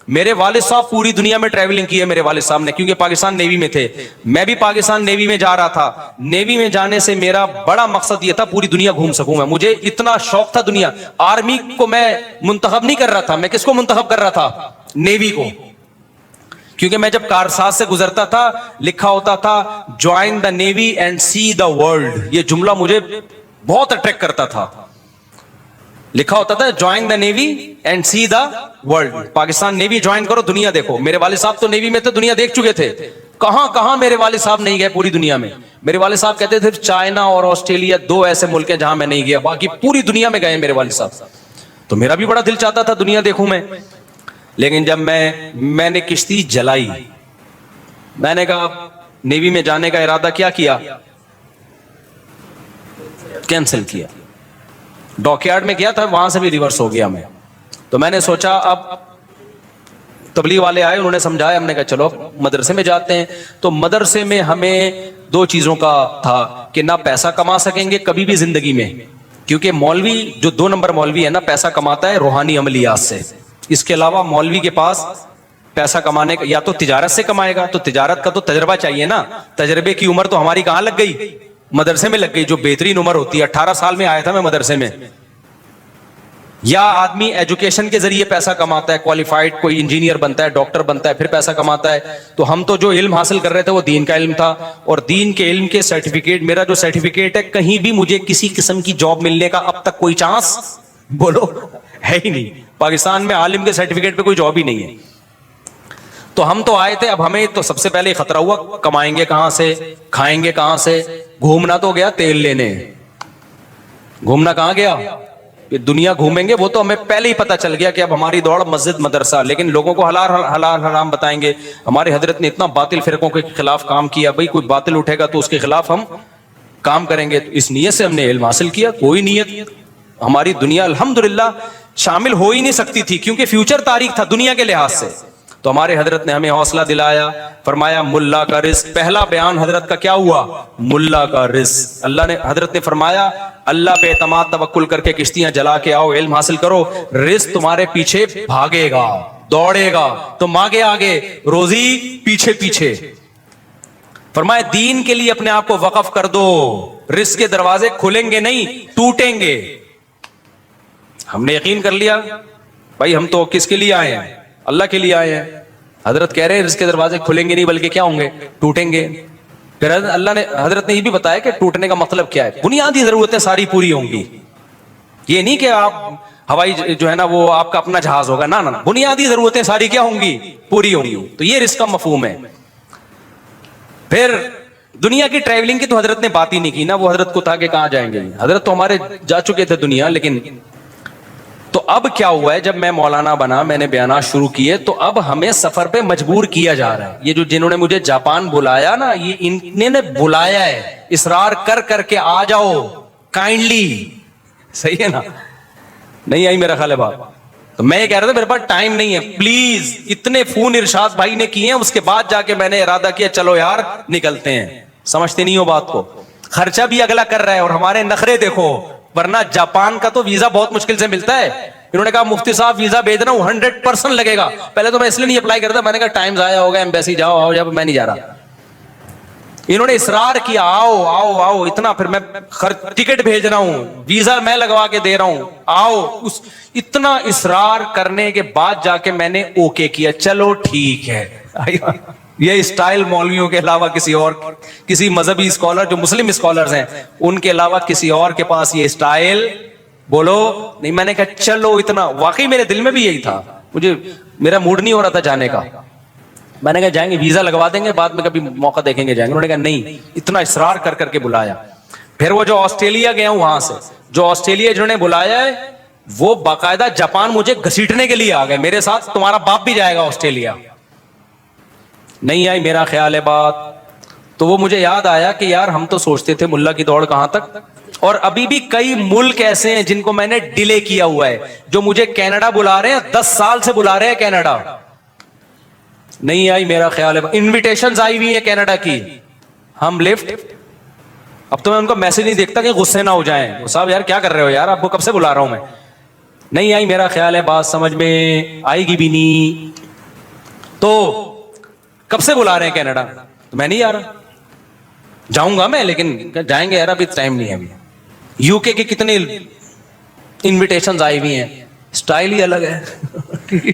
میرے والد صاحب پوری دنیا میں ٹریولنگ کی ہے میرے والد صاحب نے، کیونکہ پاکستان نیوی میں تھے. میں بھی پاکستان نیوی میں جا رہا تھا. نیوی میں جانے سے میرا بڑا مقصد یہ تھا پوری دنیا گھوم سکوں میں. مجھے اتنا شوق تھا دنیا. آرمی کو میں منتخب نہیں کر رہا تھا، میں کس کو منتخب کر رہا تھا؟ نیوی کو. کیونکہ میں جب کارساز سے گزرتا تھا لکھا ہوتا تھا join the navy and see the world. یہ جملہ مجھے بہت اٹریکٹ کرتا تھا. لکھا ہوتا تھا join the navy and see the world. Pakistan navy join کرو، دنیا دیکھو. میرے والد صاحب تو نیوی میں تھے، دنیا دیکھ چکے تھے. کہاں کہاں میرے والد صاحب نہیں گئے پوری دنیا میں. میرے والد صاحب کہتے تھے چائنا اور آسٹریلیا 2 ایسے ملک ہیں جہاں میں نہیں گیا، باقی پوری دنیا میں گئے میرے والد صاحب. تو میرا بھی بڑا دل چاہتا تھا دنیا دیکھوں میں. لیکن جب میں نے کشتی جلائی، میں نے کہا نیوی میں جانے کا ارادہ کیا کینسل کیا. ڈاک یارڈ میں گیا تھا، وہاں سے بھی ریورس ہو گیا میں. تو میں نے سوچا اب تبلیغ والے آئے، انہوں نے سمجھایا، ہم نے کہا چلو مدرسے میں جاتے ہیں. تو مدرسے میں ہمیں 2 چیزوں کا تھا کہ نہ پیسہ کما سکیں گے کبھی بھی زندگی میں، کیونکہ مولوی جو 2 نمبر مولوی ہے نا، پیسہ کماتا ہے روحانی عملیات سے. اس کے علاوہ مولوی کے پاس پیسہ کمانے کا یا تو تجارت سے کمائے گا، تو تجارت کا تو تجربہ چاہیے نا. تجربے کی عمر تو ہماری کہاں لگ گئی؟ مدرسے میں لگ گئی، جو بہترین عمر ہوتی ہے. 18 سال میں آیا تھا میں مدرسے میں. یا آدمی ایجوکیشن کے ذریعے پیسہ کماتا ہے, کوالیفائڈ کوئی انجینئر بنتا ہے, ڈاکٹر بنتا ہے, پھر پیسہ کماتا ہے. تو ہم تو جو علم حاصل کر رہے تھے وہ دین کا علم تھا, اور دین کے علم کے سرٹیفکیٹ, میرا جو سرٹیفکیٹ ہے, کہیں بھی مجھے کسی قسم کی جاب ملنے کا اب تک کوئی چانس بولو ہے ہی نہیں. پاکستان میں عالم کے سرٹیفکیٹ پہ کوئی جاب ہی نہیں ہے. تو ہم تو آئے تھے, اب ہمیں تو سب سے پہلے خطرہ ہوا کمائیں گے کہاں سے, کھائیں گے کہاں سے. گھومنا تو گیا تیل لینے, گھومنا کہاں گیا, یہ دنیا گھومیں گے, وہ تو ہمیں پہلے ہی پتا چل گیا کہ اب ہماری دوڑ مسجد مدرسہ. لیکن لوگوں کو حلال حلال حرام بتائیں گے. ہمارے حضرت نے اتنا باطل فرقوں کے خلاف کام کیا, بھائی کوئی باطل اٹھے گا تو اس کے خلاف ہم کام کریں گے. تو اس نیت سے ہم نے علم حاصل کیا. کوئی نیت ہماری دنیا الحمدللہ شامل ہو ہی نہیں سکتی تھی, کیونکہ فیوچر تاریخ تھا دنیا کے لحاظ سے. تو ہمارے حضرت نے ہمیں حوصلہ دلایا, فرمایا ملا کا رزق. پہلا بیان حضرت کا کیا ہوا, ملا کا رزق. اللہ نے, حضرت نے فرمایا اللہ پہ اعتماد توکل کر کے کشتیاں جلا کے آؤ, علم حاصل کرو, رزق تمہارے پیچھے بھاگے گا, دوڑے گا, تم آگے آگے, روزی پیچھے پیچھے. فرمایا دین کے لیے اپنے آپ کو وقف کر دو, رزق کے دروازے کھلیں گے نہیں, ٹوٹیں گے. ہم نے یقین کر لیا بھائی ہم تو کس کے لیے آئے ہیں, اللہ کے لیے آئے ہیں. حضرت کہہ رہے ہیں رزق کے دروازے کھلیں گے نہیں بلکہ کیا ہوں گے, ٹوٹیں گے. پھر حضرت نے یہ بھی بتایا کہ ٹوٹنے کا مطلب کیا ہے, بنیادی ضرورتیں ساری پوری ہوں گی. یہ نہیں کہ آپ ہوائی جو ہے نا وہ آپ کا اپنا جہاز ہوگا, نہ بنیادی ضرورتیں ساری کیا ہوں گی, پوری ہوں گی. تو یہ رزق کا مفہوم ہے. پھر دنیا کی ٹریولنگ کی تو حضرت نے بات ہی نہیں کی نا, وہ حضرت کو تھا کہ کہاں جائیں گے. حضرت تو ہمارے جا چکے تھے دنیا. لیکن تو اب کیا ہوا ہے, جب میں مولانا بنا, میں نے بیانات شروع کیے, تو اب ہمیں سفر پہ مجبور کیا جا رہا ہے. یہ جو جنہوں نے مجھے جاپان بلایا نا, یہ انہوں نے بلایا ہے اصرار کر کر کے, آ جاؤ کائنڈلی. صحیح ہے نا, نہیں آئی میرا خیال ہے بات. تو میں یہ کہہ رہا تھا میرے پاس ٹائم نہیں ہے, پلیز. اتنے فون ارشاد بھائی نے کیے ہیں, اس کے بعد جا کے میں نے ارادہ کیا چلو یار نکلتے ہیں. سمجھتے نہیں ہو بات کو, خرچہ بھی اگلا کر رہا ہے اور ہمارے نخرے دیکھو. ورنہ جاپان کا تو ویزا بہت مشکل سے ملتا ہے. انہوں نے کہا مفتی صاحب ویزا بھیج رہا ہوں, 100% لگے گا. پہلے تو میں اس لیے نہیں اپلائی کرتا, میں نے کہا ٹائم ضائع ہوگا, ایمبیسی جاؤ آؤ, جب میں نہیں جا رہا. انہوں نے اصرار کیا آؤ آؤ آؤ اتنا, پھر میں ٹکٹ بھیج رہا ہوں, ویزا میں لگوا کے دے رہا ہوں, آؤ. اتنا اصرار کرنے کے بعد جا کے میں نے اوکے کیا, چلو ٹھیک ہے. یہ اسٹائل مولویوں کے علاوہ کسی اور, کسی مذہبی اسکالر جو مسلم اسکالرز ہیں ان کے علاوہ کسی اور کے پاس یہ اسٹائل بولو نہیں. میں نے کہا چلو اتنا, واقعی میرے دل میں بھی یہی تھا, مجھے میرا موڈ نہیں ہو رہا تھا جانے کا. میں نے کہا جائیں گے, ویزا لگوا دیں گے, بعد میں کبھی موقع دیکھیں گے جائیں گے. انہوں نے کہا نہیں, اتنا اصرار کر کر کے بلایا. پھر وہ جو آسٹریلیا گیا ہوں, وہاں سے جو آسٹریلیا جنہوں نے بلایا ہے وہ باقاعدہ جاپان مجھے گھسیٹنے کے لیے آ گئے, میرے ساتھ تمہارا باپ بھی جائے گا آسٹریلیا. نہیں آئی میرا خیال ہے بات. تو وہ مجھے یاد آیا کہ یار ہم تو سوچتے تھے ملا کی دوڑ کہاں تک, اور ابھی بھی کئی ملک ایسے ہیں جن کو میں نے ڈیلے کیا ہوا ہے, جو مجھے کینیڈا بلا رہے ہیں, 10 سال سے بلا رہے ہیں کینیڈا. نہیں آئی میرا خیال ہے, انویٹیشنز آئی ہوئی ہیں کینیڈا کی, ہم لفٹ. اب تو میں ان کا میسج نہیں دیکھتا کہ غصے نہ ہو جائیں, صاحب یار کیا کر رہے ہو یار, آپ کو کب سے بلا رہا ہوں میں. نہیں آئی میرا خیال ہے بات سمجھ میں, آئے گی بھی نہیں. تو کب سے بلا رہے ہیں کینیڈا, تو میں نہیں آ رہا, جاؤں گا میں, لیکن جائیں گے یار, ابھی ٹائم نہیں ہے. ابھی یو کے کی کتنے انویٹیشنز آئی ہوئی ہیں, سٹائل ہی الگ ہے.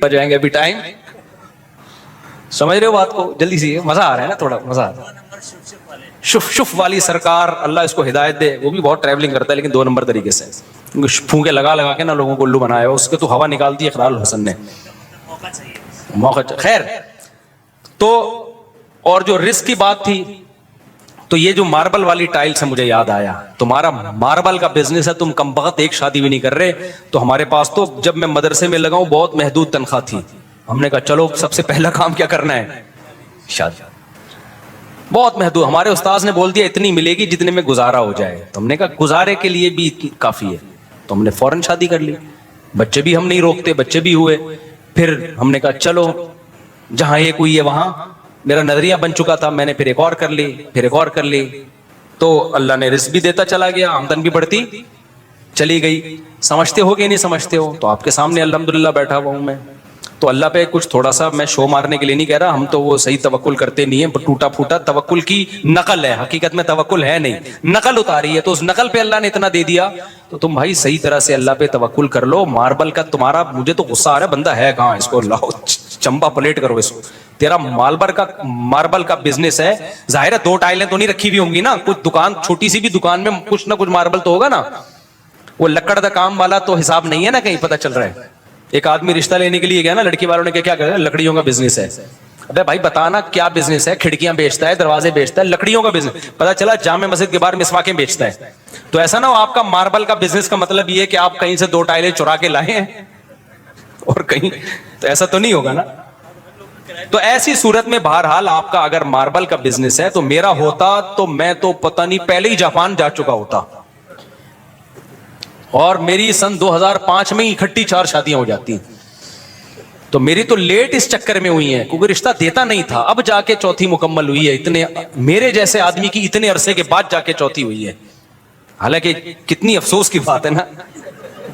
جائیں گے ابھی ٹائم, سمجھ رہے ہو بات کو, جلدی سے مزہ آ رہا ہے نا, تھوڑا مزہ آ رہا ہے. شف والی سرکار, اللہ اس کو ہدایت دے, وہ بھی بہت ٹریولنگ کرتا ہے لیکن 2 نمبر طریقے سے, پھونکے لگا کے نا لوگوں کو الو بنایا, اس کے تو ہوا نکال دی اقرار الحسن نے, موقع خیر. تو اور جو رزق کی بات تھی, تو یہ جو ماربل والی ٹائل سے مجھے یاد آیا, تمہارا ماربل کا بزنس ہے, تم کم بخت ایک شادی بھی نہیں کر رہے. تو ہمارے پاس تو جب میں مدرسے میں لگا ہوں بہت محدود تنخواہ تھی. ہم نے کہا چلو سب سے پہلا کام کیا کرنا ہے, شادی. بہت محدود, ہمارے استاذ نے بول دیا اتنی ملے گی جتنے میں گزارا ہو جائے. تو ہم نے کہا گزارے کے لیے بھی کافی ہے, تو ہم نے فوراً شادی کر لی. بچے بھی ہم نہیں روکتے, بچے بھی ہوئے. پھر ہم نے کہا چلو جہاں ایک ہوئی ہے وہاں, میرا نظریہ بن چکا تھا, میں نے پھر ایک اور کر لی, پھر ایک اور کر لی. تو اللہ نے رزق بھی دیتا چلا گیا, آمدن بھی بڑھتی چلی گئی. سمجھتے ہو کہ نہیں سمجھتے ہو, تو آپ کے سامنے الحمدللہ بیٹھا ہوا ہوں میں. تو اللہ پہ کچھ تھوڑا سا میں شو مارنے کے لیے نہیں کہہ رہا, ہم تو وہ صحیح توکل کرتے نہیں ہیں, ٹوٹا پھوٹا توکل کی نقل ہے, حقیقت میں توکل ہے نہیں, نقل اتاری ہے, تو اس نقل پہ اللہ نے اتنا دے دیا, تو تم بھائی صحیح طرح سے اللہ پہ توکل کر لو. ماربل کا تمہارا, مجھے تو غصہ آ رہا ہے, بندہ ہے کہاں, اس کو لاؤ چمبا پلیٹ کرو اس کو. تیرا ماربل کا بزنس ہے, ظاہر ہے 2 ٹائلیں تو نہیں رکھی ہوئی ہوں گی نا, کچھ دکان, چھوٹی سی بھی دکان میں کچھ نہ کچھ ماربل تو ہوگا نا. وہ لکڑ دا کام والا تو حساب نہیں ہے نا, کہیں پتہ چل رہا ہے. ایک آدمی رشتہ لینے کے لیے گیا نا, لڑکی والوں نے کیا کہا, لکڑیوں کا بزنس ہے. ابے بھائی بتانا کیا بزنس ہے, کھڑکیاں بیچتا ہے, دروازے بیچتا ہے, لکڑیوں کا بزنس. پتا چلا جامع مسجد کے باہر مسواکیں بیچتا ہے. تو ایسا نہ ہو آپ کا ماربل کا بزنس کا مطلب یہ ہے کہ آپ کہیں سے 2 ٹائلیں چرا کے لائے ہیں اور کہیں, تو ایسا تو نہیں ہوگا نا. تو ایسی صورت میں بہرحال آپ کا اگر ماربل کا بزنس ہے, تو میرا ہوتا تو میں تو پتہ نہیں پہلے ہی جاپان جا چکا ہوتا, اور میری سن 2005 میں اکٹھی 4 شادیاں ہو جاتی. تو میری تو لیٹ اس چکر میں ہوئی ہیں کیونکہ رشتہ دیتا نہیں تھا, اب جا کے چوتھی مکمل ہوئی ہے. اتنے میرے جیسے آدمی کی اتنے عرصے کے بعد جا کے چوتھی ہوئی ہے. حالانکہ کتنی افسوس کی بات ہے نا,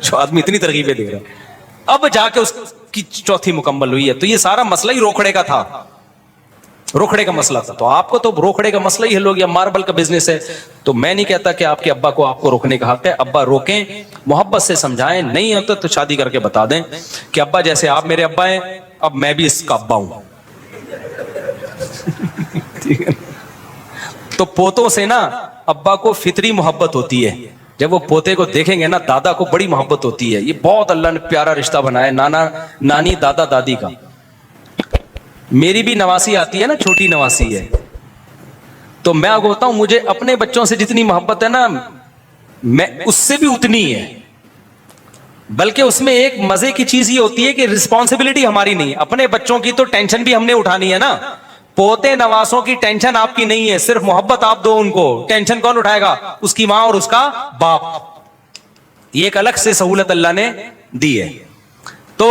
جو آدمی اتنی ترغیبیں دے رہا ہے, اب جا کے اس کی چوتھی مکمل ہوئی ہے. تو یہ سارا مسئلہ ہی روکڑے کا تھا, روکڑے کا مسئلہ تھا. تو آپ کو تو روکڑے کا مسئلہ ہی حل ہو گیا, ماربل کا بزنس ہے. تو میں نہیں کہتا کہ آپ کے ابا کو آپ کو روکنے کا حق ہے. ابا روکیں, محبت سے سمجھائیں, نہیں ہوتا تو شادی کر کے بتا دیں کہ ابا جیسے آپ میرے ابا ہیں, اب میں بھی اس کا ابا ہوں. تو پوتوں سے نا ابا کو فطری محبت ہوتی ہے. جب وہ پوتے کو دیکھیں گے نا, دادا کو بڑی محبت ہوتی ہے. یہ بہت اللہ نے پیارا رشتہ بنایا, نانا نانی دادا دادی کا. میری بھی نواسی آتی ہے نا, چھوٹی نواسی ہے, تو میں آپ کو بتاؤں مجھے اپنے بچوں سے جتنی محبت ہے نا, میں اس سے بھی اتنی ہے. بلکہ اس میں ایک مزے کی چیز یہ ہوتی ہے کہ رسپانسبلٹی ہماری نہیں ہے. اپنے بچوں کی تو ٹینشن بھی ہم نے اٹھانی ہے نا, پوتے نواسوں کی ٹینشن آپ کی نہیں ہے, صرف محبت آپ دو ان کو. ٹینشن کون اٹھائے گا, اس کی ماں اور اس کا باپ. یہ ایک الگ سے سہولت اللہ نے دی ہے. تو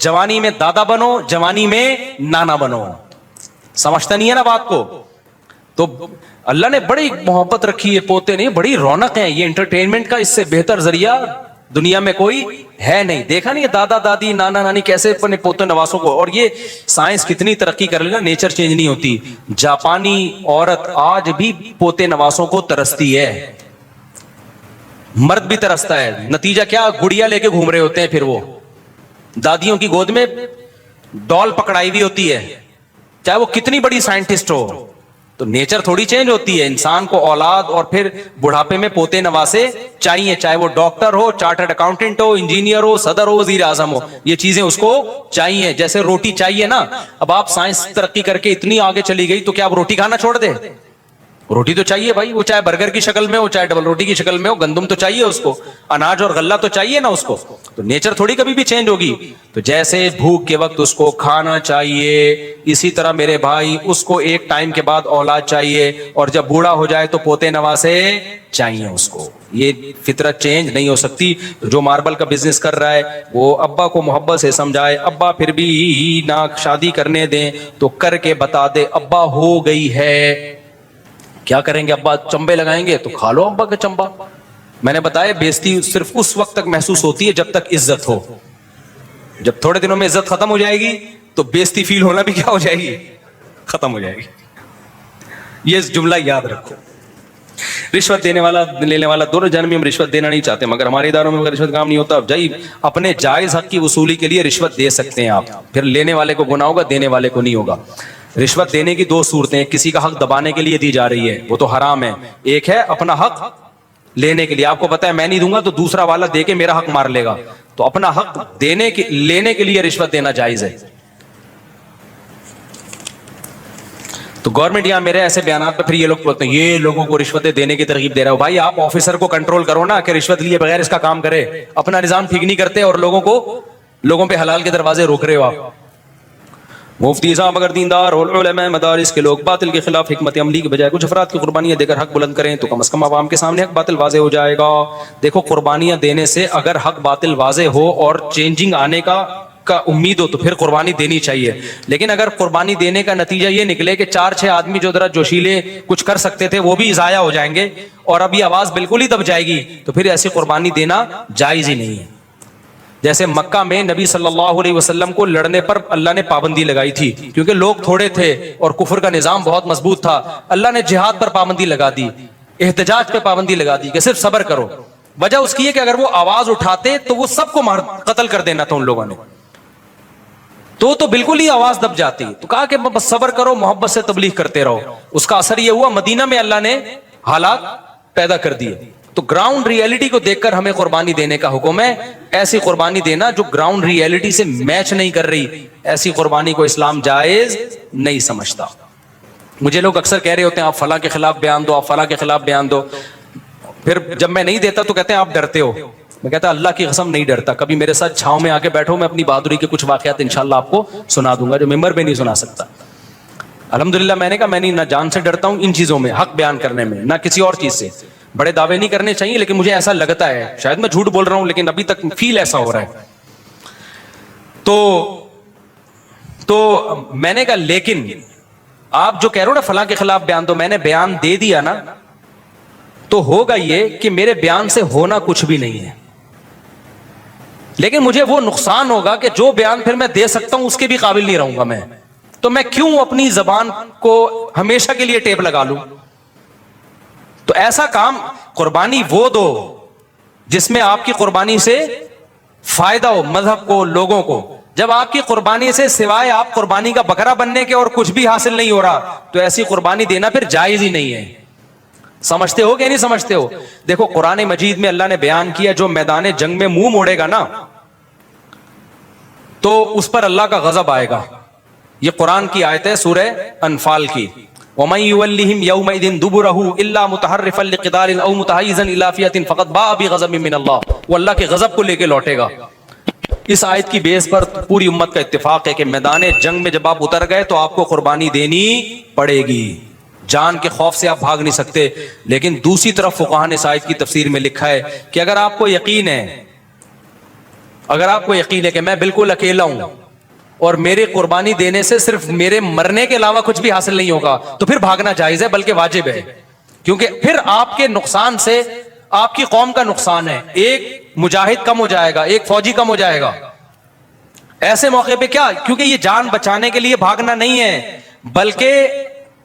جوانی میں دادا بنو, جوانی میں نانا بنو. سمجھتا نہیں ہے نا بات کو. تو اللہ نے بڑی محبت رکھی ہے پوتے نے, بڑی رونق ہے. یہ انٹرٹینمنٹ کا اس سے بہتر ذریعہ دنیا میں کوئی ہے نہیں. دیکھا نہیں دادا دادی نانا نانی کیسے اپنے پوتے نواسوں کو, اور یہ سائنس کتنی ترقی کر لے گا, نیچر چینج نہیں ہوتی. جاپانی عورت آج بھی پوتے نواسوں کو ترستی ہے, مرد بھی ترستا ہے. نتیجہ کیا, گڑیا لے کے گھوم رہے ہوتے ہیں, پھر وہ دادیوں کی گود میں ڈال پکڑائی بھی ہوتی ہے, چاہے وہ کتنی بڑی سائنٹسٹ ہو. تو نیچر تھوڑی چینج ہوتی ہے. انسان کو اولاد اور پھر بڑھاپے میں پوتے نواسے چاہیے, چاہے وہ ڈاکٹر ہو, چارٹرڈ اکاؤنٹنٹ ہو, انجینئر ہو, صدر ہو, وزیر اعظم ہو, یہ چیزیں اس کو چاہیے. جیسے روٹی چاہیے نا. اب آپ سائنس ترقی کر کے اتنی آگے چلی گئی, تو کیا آپ روٹی کھانا چھوڑ دیں؟ روٹی تو چاہیے بھائی, وہ چاہے برگر کی شکل میں ہو, چاہے ڈبل روٹی کی شکل میں ہو, گندم تو چاہیے اس کو, اناج اور غلہ تو چاہیے نا اس کو. تو نیچر تھوڑی کبھی بھی چینج ہوگی. تو جیسے بھوک کے وقت اس کو کھانا چاہیے, اسی طرح میرے بھائی اس کو ایک ٹائم کے بعد اولاد چاہیے, اور جب بوڑھا ہو جائے تو پوتے نواسے چاہیے اس کو. یہ فطرت چینج نہیں ہو سکتی. جو ماربل کا بزنس کر رہا ہے وہ ابا کو محبت سے سمجھائے. ابا پھر بھی نہ شادی کرنے دیں تو کر کے بتا دے, ابا ہو گئی ہے. کیا کریں گے ابا, چمبے لگائیں گے, تو کھا لو ابا کا چمبا. میں نے بتایا بیزتی صرف اس وقت تک محسوس ہوتی ہے جب تک عزت ہو. جب تھوڑے دنوں میں عزت ختم ہو جائے گی تو بیزتی فیل ہونا بھی کیا ہو جائے گی, ختم ہو جائے گی. یہ جملہ یاد رکھو. رشوت دینے والا لینے والا دونوں جانب ہم رشوت دینا نہیں چاہتے, مگر ہمارے اداروں میں رشوت کام نہیں ہوتا. جائی اپنے جائز حق کی وصولی کے لیے رشوت دے سکتے ہیں آپ, پھر لینے والے کو گناہ ہوگا, دینے والے کو نہیں ہوگا. رشوت دینے کی 2 صورتیں, کسی کا حق دبانے کے لیے دی جا رہی ہے, وہ تو حرام ہے. ایک ہے اپنا حق لینے کے لیے, آپ کو پتا ہے میں نہیں دوں گا تو دوسرا والا دے کے میرا حق مار لے گا, تو اپنا حق لینے کے لیے رشوت دینا جائز ہے. تو گورنمنٹ یہاں میرے ایسے بیانات پہ پھر یہ لوگ بولتے ہیں یہ لوگوں کو رشوتیں دینے کی ترغیب دے رہا ہو. بھائی آپ آفیسر کو کنٹرول کرو نا کہ رشوت لیے بغیر اس کا کام کرے. اپنا نظام ٹھیک نہیں کرتے اور لوگوں پہ حلال کے دروازے روک رہے ہو آپ. مفتی صاحب اگر دیندار اور علماء مدارس کے لوگ باطل کے خلاف حکمت عملی کے بجائے کچھ افراد کی قربانیاں دے کر حق بلند کریں تو کم از کم عوام کے سامنے حق باطل واضح ہو جائے گا. دیکھو قربانیاں دینے سے اگر حق باطل واضح ہو اور چینجنگ آنے کا امید ہو تو پھر قربانی دینی چاہیے. لیکن اگر قربانی دینے کا نتیجہ یہ نکلے کہ 4-6 آدمی جو ذرا جوشیلے کچھ کر سکتے تھے وہ بھی ضائع ہو جائیں گے اور اب یہ آواز بالکل ہی دب جائے گی, تو پھر ایسی قربانی دینا جائز ہی نہیں ہے. جیسے مکہ میں نبی صلی اللہ علیہ وسلم کو لڑنے پر اللہ نے پابندی لگائی تھی کیونکہ لوگ تھوڑے تھے اور کفر کا نظام بہت مضبوط تھا. اللہ نے جہاد پر پابندی لگا دی, احتجاج پہ پابندی لگا دی کہ صرف صبر کرو. وجہ اس کی ہے کہ اگر وہ آواز اٹھاتے تو وہ سب کو قتل کر دینا تھا ان لوگوں نے, تو بالکل ہی آواز دب جاتی. تو کہا کہ بس صبر کرو, محبت سے تبلیغ کرتے رہو. اس کا اثر یہ ہوا مدینہ میں اللہ نے حالات پیدا کر دیے. تو گراؤنڈ ریئلٹی کو دیکھ کر ہمیں قربانی دینے کا حکم ہے. ایسی قربانی دینا جو گراؤنڈ ریئلٹی سے میچ نہیں کر رہی, ایسی قربانی کو اسلام جائز نہیں سمجھتا. مجھے لوگ اکثر کہہ رہے ہوتے ہیں آپ فلاں کے خلاف بیان دو, آپ فلاں کے خلاف بیان دو. پھر جب میں نہیں دیتا تو کہتے ہیں آپ ڈرتے ہو. میں کہتا اللہ کی قسم نہیں ڈرتا. کبھی میرے ساتھ چھاؤں میں آ کے بیٹھو, میں اپنی بہادری کے کچھ واقعات انشاءاللہ آپ کو سنا دوں گا جو ممبر پہ نہیں سنا سکتا. الحمدللہ میں نے کہا میں نہیں نہ جان سے ڈرتا ہوں ان چیزوں میں, حق بیان کرنے میں, نہ کسی اور چیز سے. بڑے دعوے نہیں کرنے چاہیے لیکن مجھے ایسا لگتا ہے, شاید میں جھوٹ بول رہا ہوں لیکن ابھی تک فیل ایسا ہو رہا ہے. تو میں نے کہا لیکن آپ جو کہہ رہے ہو نا فلاں کے خلاف بیان دو, میں نے بیان دے دیا نا, تو ہوگا یہ کہ میرے بیان سے ہونا کچھ بھی نہیں ہے, لیکن مجھے وہ نقصان ہوگا کہ جو بیان پھر میں دے سکتا ہوں اس کے بھی قابل نہیں رہوں گا میں. تو میں کیوں اپنی زبان کو ہمیشہ کے لیے ٹیپ لگا لوں. تو ایسا کام قربانی وہ دو جس میں آپ کی قربانی سے فائدہ ہو مذہب کو, لوگوں کو. جب آپ کی قربانی سے سوائے آپ قربانی کا بکرا بننے کے اور کچھ بھی حاصل نہیں ہو رہا تو ایسی قربانی دینا پھر جائز ہی نہیں ہے. سمجھتے ہو کہ نہیں سمجھتے ہو؟ دیکھو قرآن مجید میں اللہ نے بیان کیا جو میدان جنگ میں منہ موڑے گا نا تو اس پر اللہ کا غضب آئے گا. یہ قرآن کی آیت ہے سورہ انفال کی. وَمَن يُوَلِّهِمْ يَوْمَئِذٍ دُبُرَهُ إِلَّا مُتَحَرِّفًا لِقِتَالٍ أَوْ مُتَحَيِّزًا إِلَىٰ فِئَةٍ فَقَدْ بَاءَ بِغَضَبٍ مِّنَ اللَّهِ. وہ اللہ کے غضب کو لے کے لوٹے گا. اس آیت کی بیس پر پوری امت کا اتفاق ہے کہ میدان جنگ میں جب آپ اتر گئے تو آپ کو قربانی دینی پڑے گی. جان کے خوف سے آپ بھاگ نہیں سکتے. لیکن دوسری طرف فقہاء نے اس آیت کی تفسیر میں لکھا ہے کہ اگر آپ کو یقین ہے کہ میں بالکل اکیلا ہوں اور میرے قربانی دینے سے صرف میرے مرنے کے علاوہ کچھ بھی حاصل نہیں ہوگا تو پھر بھاگنا جائز ہے بلکہ واجب ہے. کیونکہ پھر آپ کے نقصان سے آپ کی قوم کا نقصان ہے. ایک مجاہد کم ہو جائے گا, ایک فوجی کم ہو جائے گا. ایسے موقع پہ کیا, کیونکہ یہ جان بچانے کے لیے بھاگنا نہیں ہے بلکہ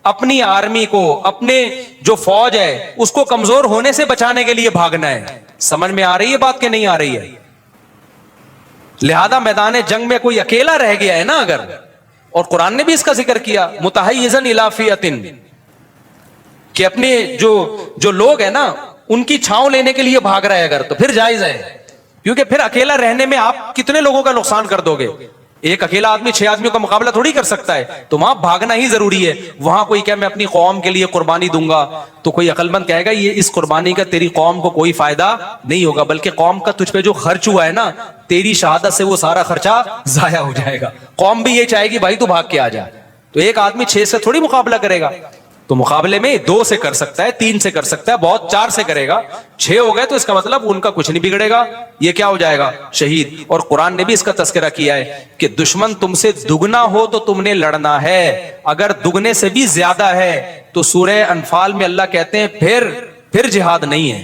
اپنی آرمی کو, اپنے جو فوج ہے اس کو کمزور ہونے سے بچانے کے لیے بھاگنا ہے. سمجھ میں آ رہی ہے بات کہ نہیں آ رہی ہے؟ لہذا میدان جنگ میں کوئی اکیلا رہ گیا ہے نا اگر, اور قرآن نے بھی اس کا ذکر کیا متحیزن الی فئۃ, کہ اپنے جو لوگ ہیں نا ان کی چھاؤں لینے کے لیے بھاگ رہا ہے اگر, تو پھر جائز ہے. کیونکہ پھر اکیلا رہنے میں آپ کتنے لوگوں کا نقصان کر دو گے. ایک اکیلا آدمی 6 آدمیوں کا مقابلہ تھوڑی کر سکتا ہے. تو وہاں بھاگنا ہی ضروری ہے. وہاں کوئی کہ میں اپنی قوم کے لیے قربانی دوں گا تو کوئی عقل مند کہے گا یہ اس قربانی کا تیری قوم کو کوئی فائدہ نہیں ہوگا, بلکہ قوم کا تجھ پہ جو خرچ ہوا ہے نا تیری شہادت سے وہ سارا خرچہ ضائع ہو جائے گا. قوم بھی یہ چاہے گی بھائی تو بھاگ کے آ جا. تو ایک آدمی 6 سے تھوڑی مقابلہ کرے گا. تو مقابلے میں 2 سے کر سکتا ہے, 3 سے کر سکتا ہے, بہت 4 سے کرے گا. 6 ہو گئے تو اس کا مطلب ان کا کچھ نہیں بگڑے گا, یہ کیا ہو جائے گا, شہید. اور قرآن نے بھی اس کا تذکرہ کیا ہے کہ دشمن تم سے دگنا ہو تو تم نے لڑنا ہے, اگر دگنے سے بھی زیادہ ہے تو سورہ انفال میں اللہ کہتے ہیں پھر جہاد نہیں ہے.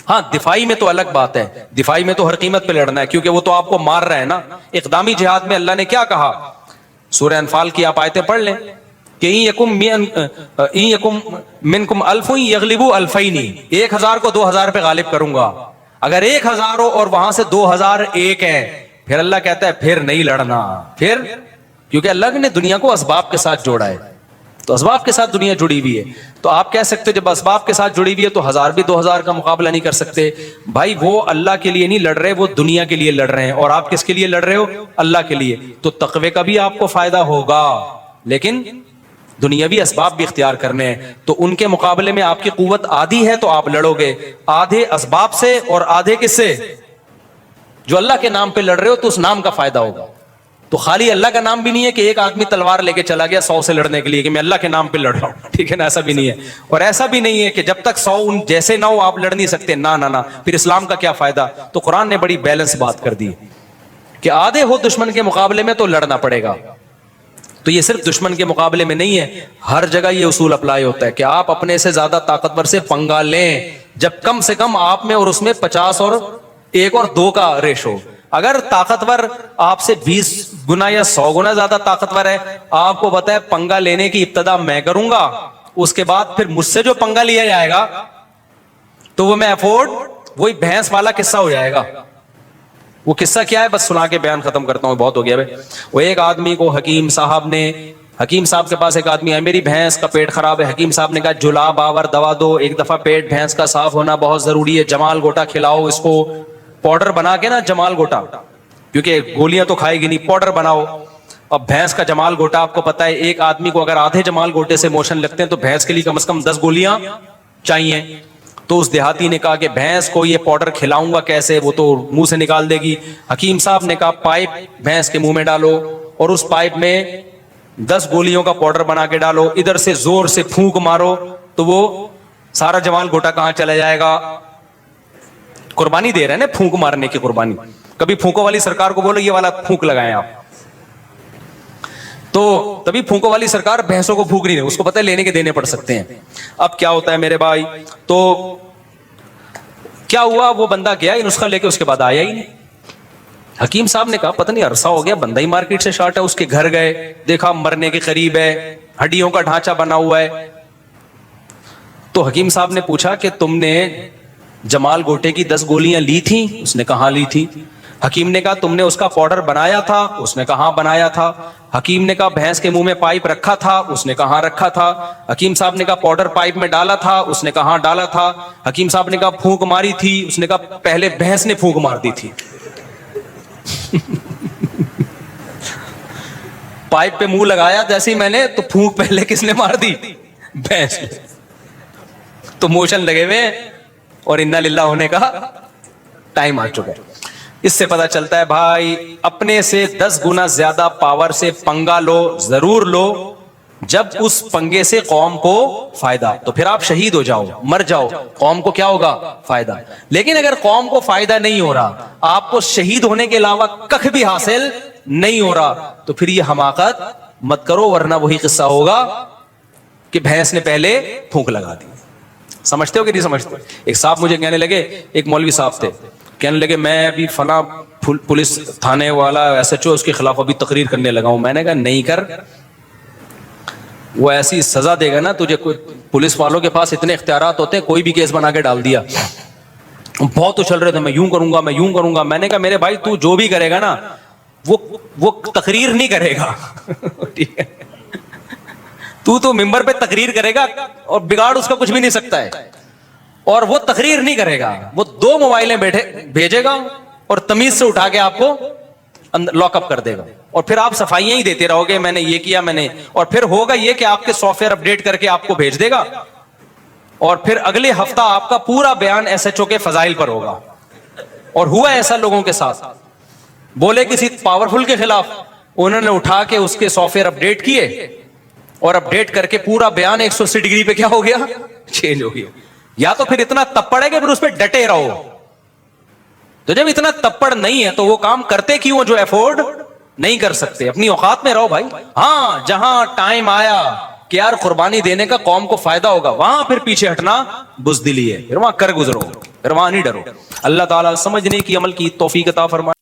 ہاں دفاعی میں تو الگ بات ہے, دفاعی میں تو ہر قیمت پہ لڑنا ہے کیونکہ وہ تو آپ کو مار رہا ہے نا. اقدامی جہاد میں اللہ نے کیا کہا, سورہ انفال کی آپ آیتیں پڑھ لیں کہ یکم منکم الف یغلبوا الفین, 1000 کو 2000 پہ غالب کروں گا. اگر 1000 ہو اور وہاں سے 2001 ہے پھر اللہ کہتا ہے پھر نہیں لڑنا. پھر کیونکہ اللہ نے دنیا کو اسباب کے ساتھ جوڑا ہے, تو اسباب کے ساتھ دنیا جڑی ہوئی ہے. تو آپ کہہ سکتے جب اسباب کے ساتھ جڑی ہوئی ہے تو 1000 بھی 2000 کا مقابلہ نہیں کر سکتے. بھائی وہ اللہ کے لیے نہیں لڑ رہے, وہ دنیا کے لیے لڑ رہے ہیں, اور آپ کس کے لیے لڑ رہے ہو, اللہ کے لیے. تو تقوی کا بھی آپ کو فائدہ ہوگا لیکن دنیاوی اسباب بھی اختیار کرنے ہیں. تو ان کے مقابلے میں آپ کی قوت آدھی ہے تو آپ لڑو گے, آدھے اسباب سے اور آدھے کس سے, جو اللہ کے نام پہ لڑ رہے ہو تو اس نام کا فائدہ ہوگا. تو خالی اللہ کا نام بھی نہیں ہے کہ ایک آدمی تلوار لے کے چلا گیا 100 سے لڑنے کے لیے کہ میں اللہ کے نام پہ لڑ رہا ہوں, ٹھیک ہے نا, ایسا بھی نہیں ہے. اور ایسا بھی نہیں ہے کہ جب تک 100 ان جیسے نہ ہو آپ لڑ نہیں سکتے, نہ پھر اسلام کا کیا فائدہ. تو قرآن نے بڑی بیلنس بات کر دی کہ آدھے ہو دشمن کے مقابلے میں تو لڑنا پڑے گا. تو یہ صرف دشمن کے مقابلے میں نہیں ہے, ہر جگہ یہ اصول اپلائی ہوتا ہے کہ آپ اپنے سے زیادہ طاقتور سے پنگا لیں جب کم سے کم آپ میں اور اس میں 50 اور 1 اور 2 کا ریشو. اگر طاقتور آپ سے 20 گنا یا 100 گنا زیادہ طاقتور ہے, آپ کو پتا ہے پنگا لینے کی ابتدا میں کروں گا, اس کے بعد پھر مجھ سے جو پنگا لیا جائے گا تو وہ میں افورڈ, وہی بھینس والا قصہ ہو جائے گا. وہ قصہ کیا ہے بس سنا کے بیان ختم کرتا ہوں, بہت ہو گیا بھائی. وہ ایک آدمی کو حکیم صاحب کے پاس ایک آدمی ہے, میری بھینس کا پیٹ خراب ہے. حکیم صاحب نے کہا جلا باور دوا دو, ایک دفعہ پیٹ بھینس کا صاف ہونا بہت ضروری ہے, جمال گوٹا کھلاؤ اس کو, پاؤڈر بنا کے نا جمال گوٹا, کیونکہ گولیاں تو کھائے گی نہیں, پاؤڈر بناؤ. اب بھینس کا جمال گوٹا آپ کو پتا ہے ایک آدمی کو اگر آدھے جمال گوٹے سے موشن لگتے ہیں تو بھینس کے لیے کم از کم 10 گولیاں چاہیے. تو اس دیہاتی نے کہا کہ بھینس کو یہ پاؤڈر کھلاؤں گا کیسے, وہ تو منہ سے نکال دے گی. حکیم صاحب نے کہا پائپ بھینس کے منہ میں ڈالو اور اس پائپ میں 10 گولیوں کا پاؤڈر بنا کے ڈالو, ادھر سے زور سے پھونک مارو تو وہ سارا جمال گوٹا کہاں چلا جائے گا. قربانی دے رہے ہیں نا, پھونک مارنے کی قربانی. کبھی پھونکو والی سرکار کو بولو یہ والا پھونک لگائیں آپ, تو تبھی پھونکو والی سرکار بھینسوں کو پھونک نہیں رہے, اس کو پتہ ہے لینے کے دینے پڑ سکتے ہیں. اب کیا ہوتا ہے میرے بھائی, تو کیا ہوا, وہ بندہ گیا یہ نسخہ لے کے, اس کے بعد آیا ہی نہیں. حکیم صاحب نے کہا پتہ نہیں عرصہ ہو گیا, بندہ ہی مارکیٹ سے شارٹ ہے. اس کے گھر گئے, دیکھا مرنے کے قریب ہے, ہڈیوں کا ڈھانچہ بنا ہوا ہے. تو حکیم صاحب نے پوچھا کہ تم نے جمال گوٹے کی 10 گولیاں لی تھیں؟ اس نے کہا لی تھی. حکیم نے کہا تم نے اس کا پاؤڈر بنایا تھا؟ اس نے کہا بنایا تھا. حکیم نے کہا بھینس کے منہ میں پائپ رکھا تھا؟ اس نے کہا رکھا تھا. حکیم صاحب نے کہا پاؤڈر پائپ میں ڈالا تھا؟ اس نے کہا ڈالا تھا. حکیم صاحب نے کہا پھونک ماری تھی؟ اس نے کہا پہلے بھینس نے پھونک مار دی تھی. پائپ پہ منہ لگایا جیسے ہی میں نے, تو پھونک پہلے کس نے مار دی؟ بھینس. تو موشن لگے ہوئے اور انا للہ ہونے کا ٹائم آ چکا ہے. اس سے پتا چلتا ہے بھائی اپنے سے 10 گنا زیادہ پاور سے پنگا لو, ضرور لو, جب اس پنگے سے قوم کو فائدہ, تو پھر آپ شہید ہو جاؤ, مر جاؤ, قوم کو کیا ہوگا؟ فائدہ. لیکن اگر قوم کو فائدہ نہیں ہو رہا, آپ کو شہید ہونے کے علاوہ کخ بھی حاصل نہیں ہو رہا, تو پھر یہ حماقت مت کرو, ورنہ وہی قصہ ہوگا کہ بھینس نے پہلے پھونک لگا دی. سمجھتے ہو کہ نہیں سمجھتے؟ ایک صاحب مجھے کہنے لگے, ایک مولوی صاحب تھے, کہنے لگے میں ابھی فلاں پولیس تھانے والا SHO اس کے خلاف ابھی تقریر کرنے لگا ہوں. میں نے کہا نہیں کر, وہ ایسی سزا دے گا نا تجھے. پولیس والوں کے پاس اتنے اختیارات ہوتے ہیں, کوئی بھی کیس بنا کے ڈال دیا. بہت اچھل رہے تھے, میں یوں کروں گا, میں یوں کروں گا. میں نے کہا میرے بھائی تو جو بھی کرے گا نا وہ تقریر نہیں کرے گا. ٹھیک ہے, تو ممبر پہ تقریر کرے گا اور بگاڑ اس کا کچھ بھی نہیں سکتا ہے, اور وہ تقریر نہیں کرے گا, وہ 2 موبائلیں بھیجے گا اور تمیز سے اٹھا کے آپ کو لاک اپ کر دے گا, اور پھر آپ صفائیاں ہی دیتے رہو گے میں نے یہ کیا, میں نے. اور پھر ہوگا یہ کہ آپ کے سافٹ ویئر اپڈیٹ کر کے آپ کو بھیج دے گا, اور پھر اگلے ہفتہ آپ کا پورا بیان SHO کے فضائل پر ہوگا. اور ہوا ایسا لوگوں کے ساتھ, بولے کسی پاورفل کے خلاف, انہوں نے اٹھا کے اس کے سافٹ ویئر اپڈیٹ کیے, اور اپڈیٹ کر کے پورا بیان 180 ڈگری پہ کیا ہو گیا؟ چینج ہو گیا. یا تو پھر اتنا تپڑ ہے کہ پھر اس پہ ڈٹے رہو. تو جب اتنا تپڑ نہیں ہے تو وہ کام کرتے کیوں جو افورڈ نہیں کر سکتے؟ اپنی اوقات میں رہو بھائی. ہاں جہاں ٹائم آیا کہ یار قربانی دینے کا قوم کو فائدہ ہوگا, وہاں پھر پیچھے ہٹنا بزدلی ہے, پھر وہاں کر گزرو, پھر وہاں نہیں ڈرو. اللہ تعالیٰ سمجھنے کی عمل کی توفیق عطا فرمائے.